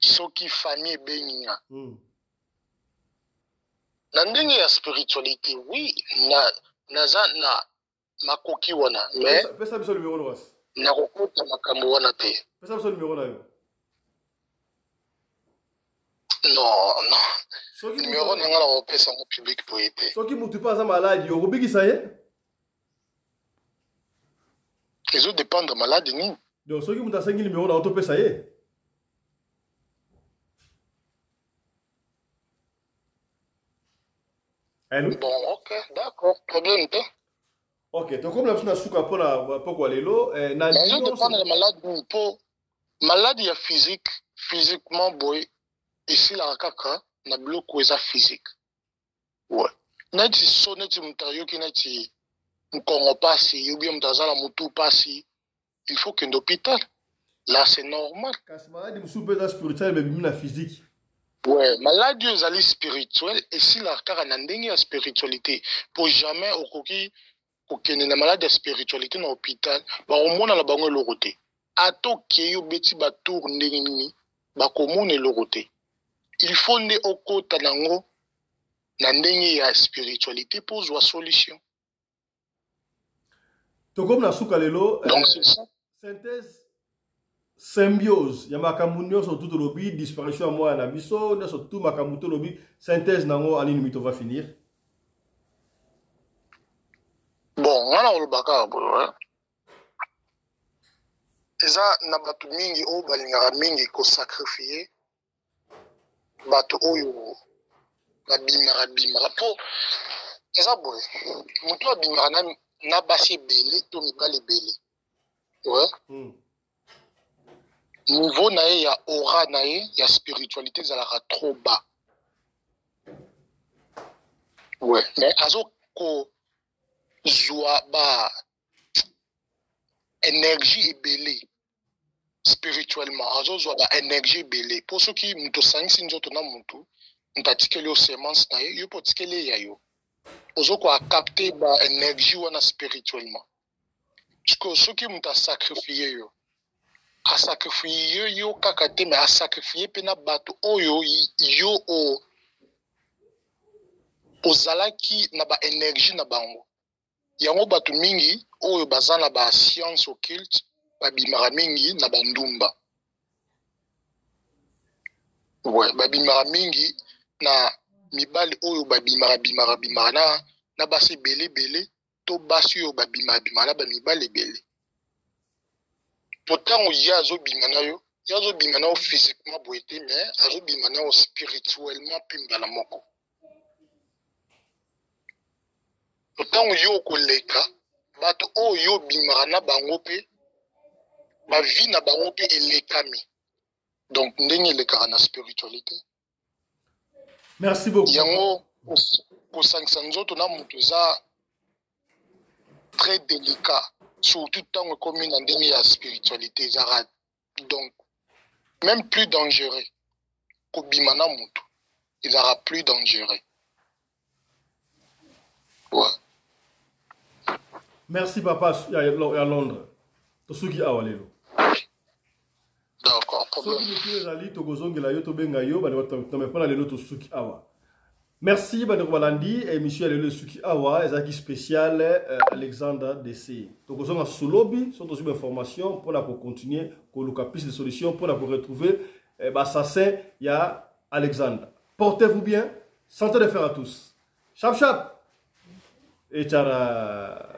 ce qui famille benga na ndenge ya spiritualité oui na makoki wana mais pesa biso numéro loas na kokota makambo wana te pesa biso numéro na yo non numéro na ngala opesa ngo public poete soki mutu pa za maladi yo kobikisa ye ezo dépendre malade ni donc soki mutu asengi numéro na otopesa ye allô bon ok d'accord problème pas ok donc comme la personne suka pour lelo na ezo dépendre malade ni po malade ya physiquement boy ici la kaka na biloko eza physique ouais neti so neti mutayoki neti mkongo pasi ou bien mutazala mutu pasi il faut que l'hôpital là c'est normal kasi maladi musupe eza spirituel mais bimi na physique ouais maladi ezali spirituel et si la kaka na ndenge ya spiritualité pour jamais okoki kokende na maladi ya spiritualité na hôpital bakomona na bango eloko te atoke yo beti batour ndenge nini bakomona eloko te il faut ne okota nango na ndenge ya spiritualité pour zwa solution. To comme na suka lelo donc c'est ça synthèse symbiose ya makambo nyonso tout lobi disparition moi na biso nyonso tout makambo to lobi synthèse nango ani mito va finir bon wana olobaka bo eza na batu mingi o balingaka mingi ko sacrifier bato oyo babimaka po eza boye moto abimaka na basi ebele to mibali ebele ouais niveau na ye ya aura na ye ya spiritualité ezalaka trop bas ouais mais azokozwa ba énergie ebele spirituellement azozwa ba énergie ebele po soki mutu osangisi nzoto na mutu mutu atikeli yo semence na ye yo mpo otikeli ya yo ozoko acapte ba énergie wana spirituellement parce que soki mutu asacrifie yo asakrifie yo kaka te mais asakrifie pe na bato oyo yo ozalaki na ba énergie na bango yango bato mingi oyo baza na ba science occulte babimaka mingi na bandumba ouais babimaka mingi na mibali oyo babimaka na basi belé to basi oyo babimaka na bamibali ebele pourtant il azobima na yo azobima na yo physiquement boye te mais azobima na yo spirituellement mpe mbala moko pourtant yo koleka bato oyo obimaka na bango mpe bavi na bango mpe elekami donc ndenge elekaka na spiritualité. Merci beaucoup. Yango kosangisa nzoto na moto eza très délicat surtout tant comme une ndenge ya spiritualité ezara donc même plus dangereux kobima na moto ezara plus dangereux. Ouais. Merci papa à Londres. Tosuki awalelo. D'accord, problème. Merci Balandi et monsieur Alelo Suki Awa, ezaki spécial Alexandre DC. Donc on a solobi sont aussi information pour la continuer pour le caprice de solutions pour la retrouver assassin il y a Alexandre. Portez-vous bien, santé de fer à tous. Chap chap et tchara.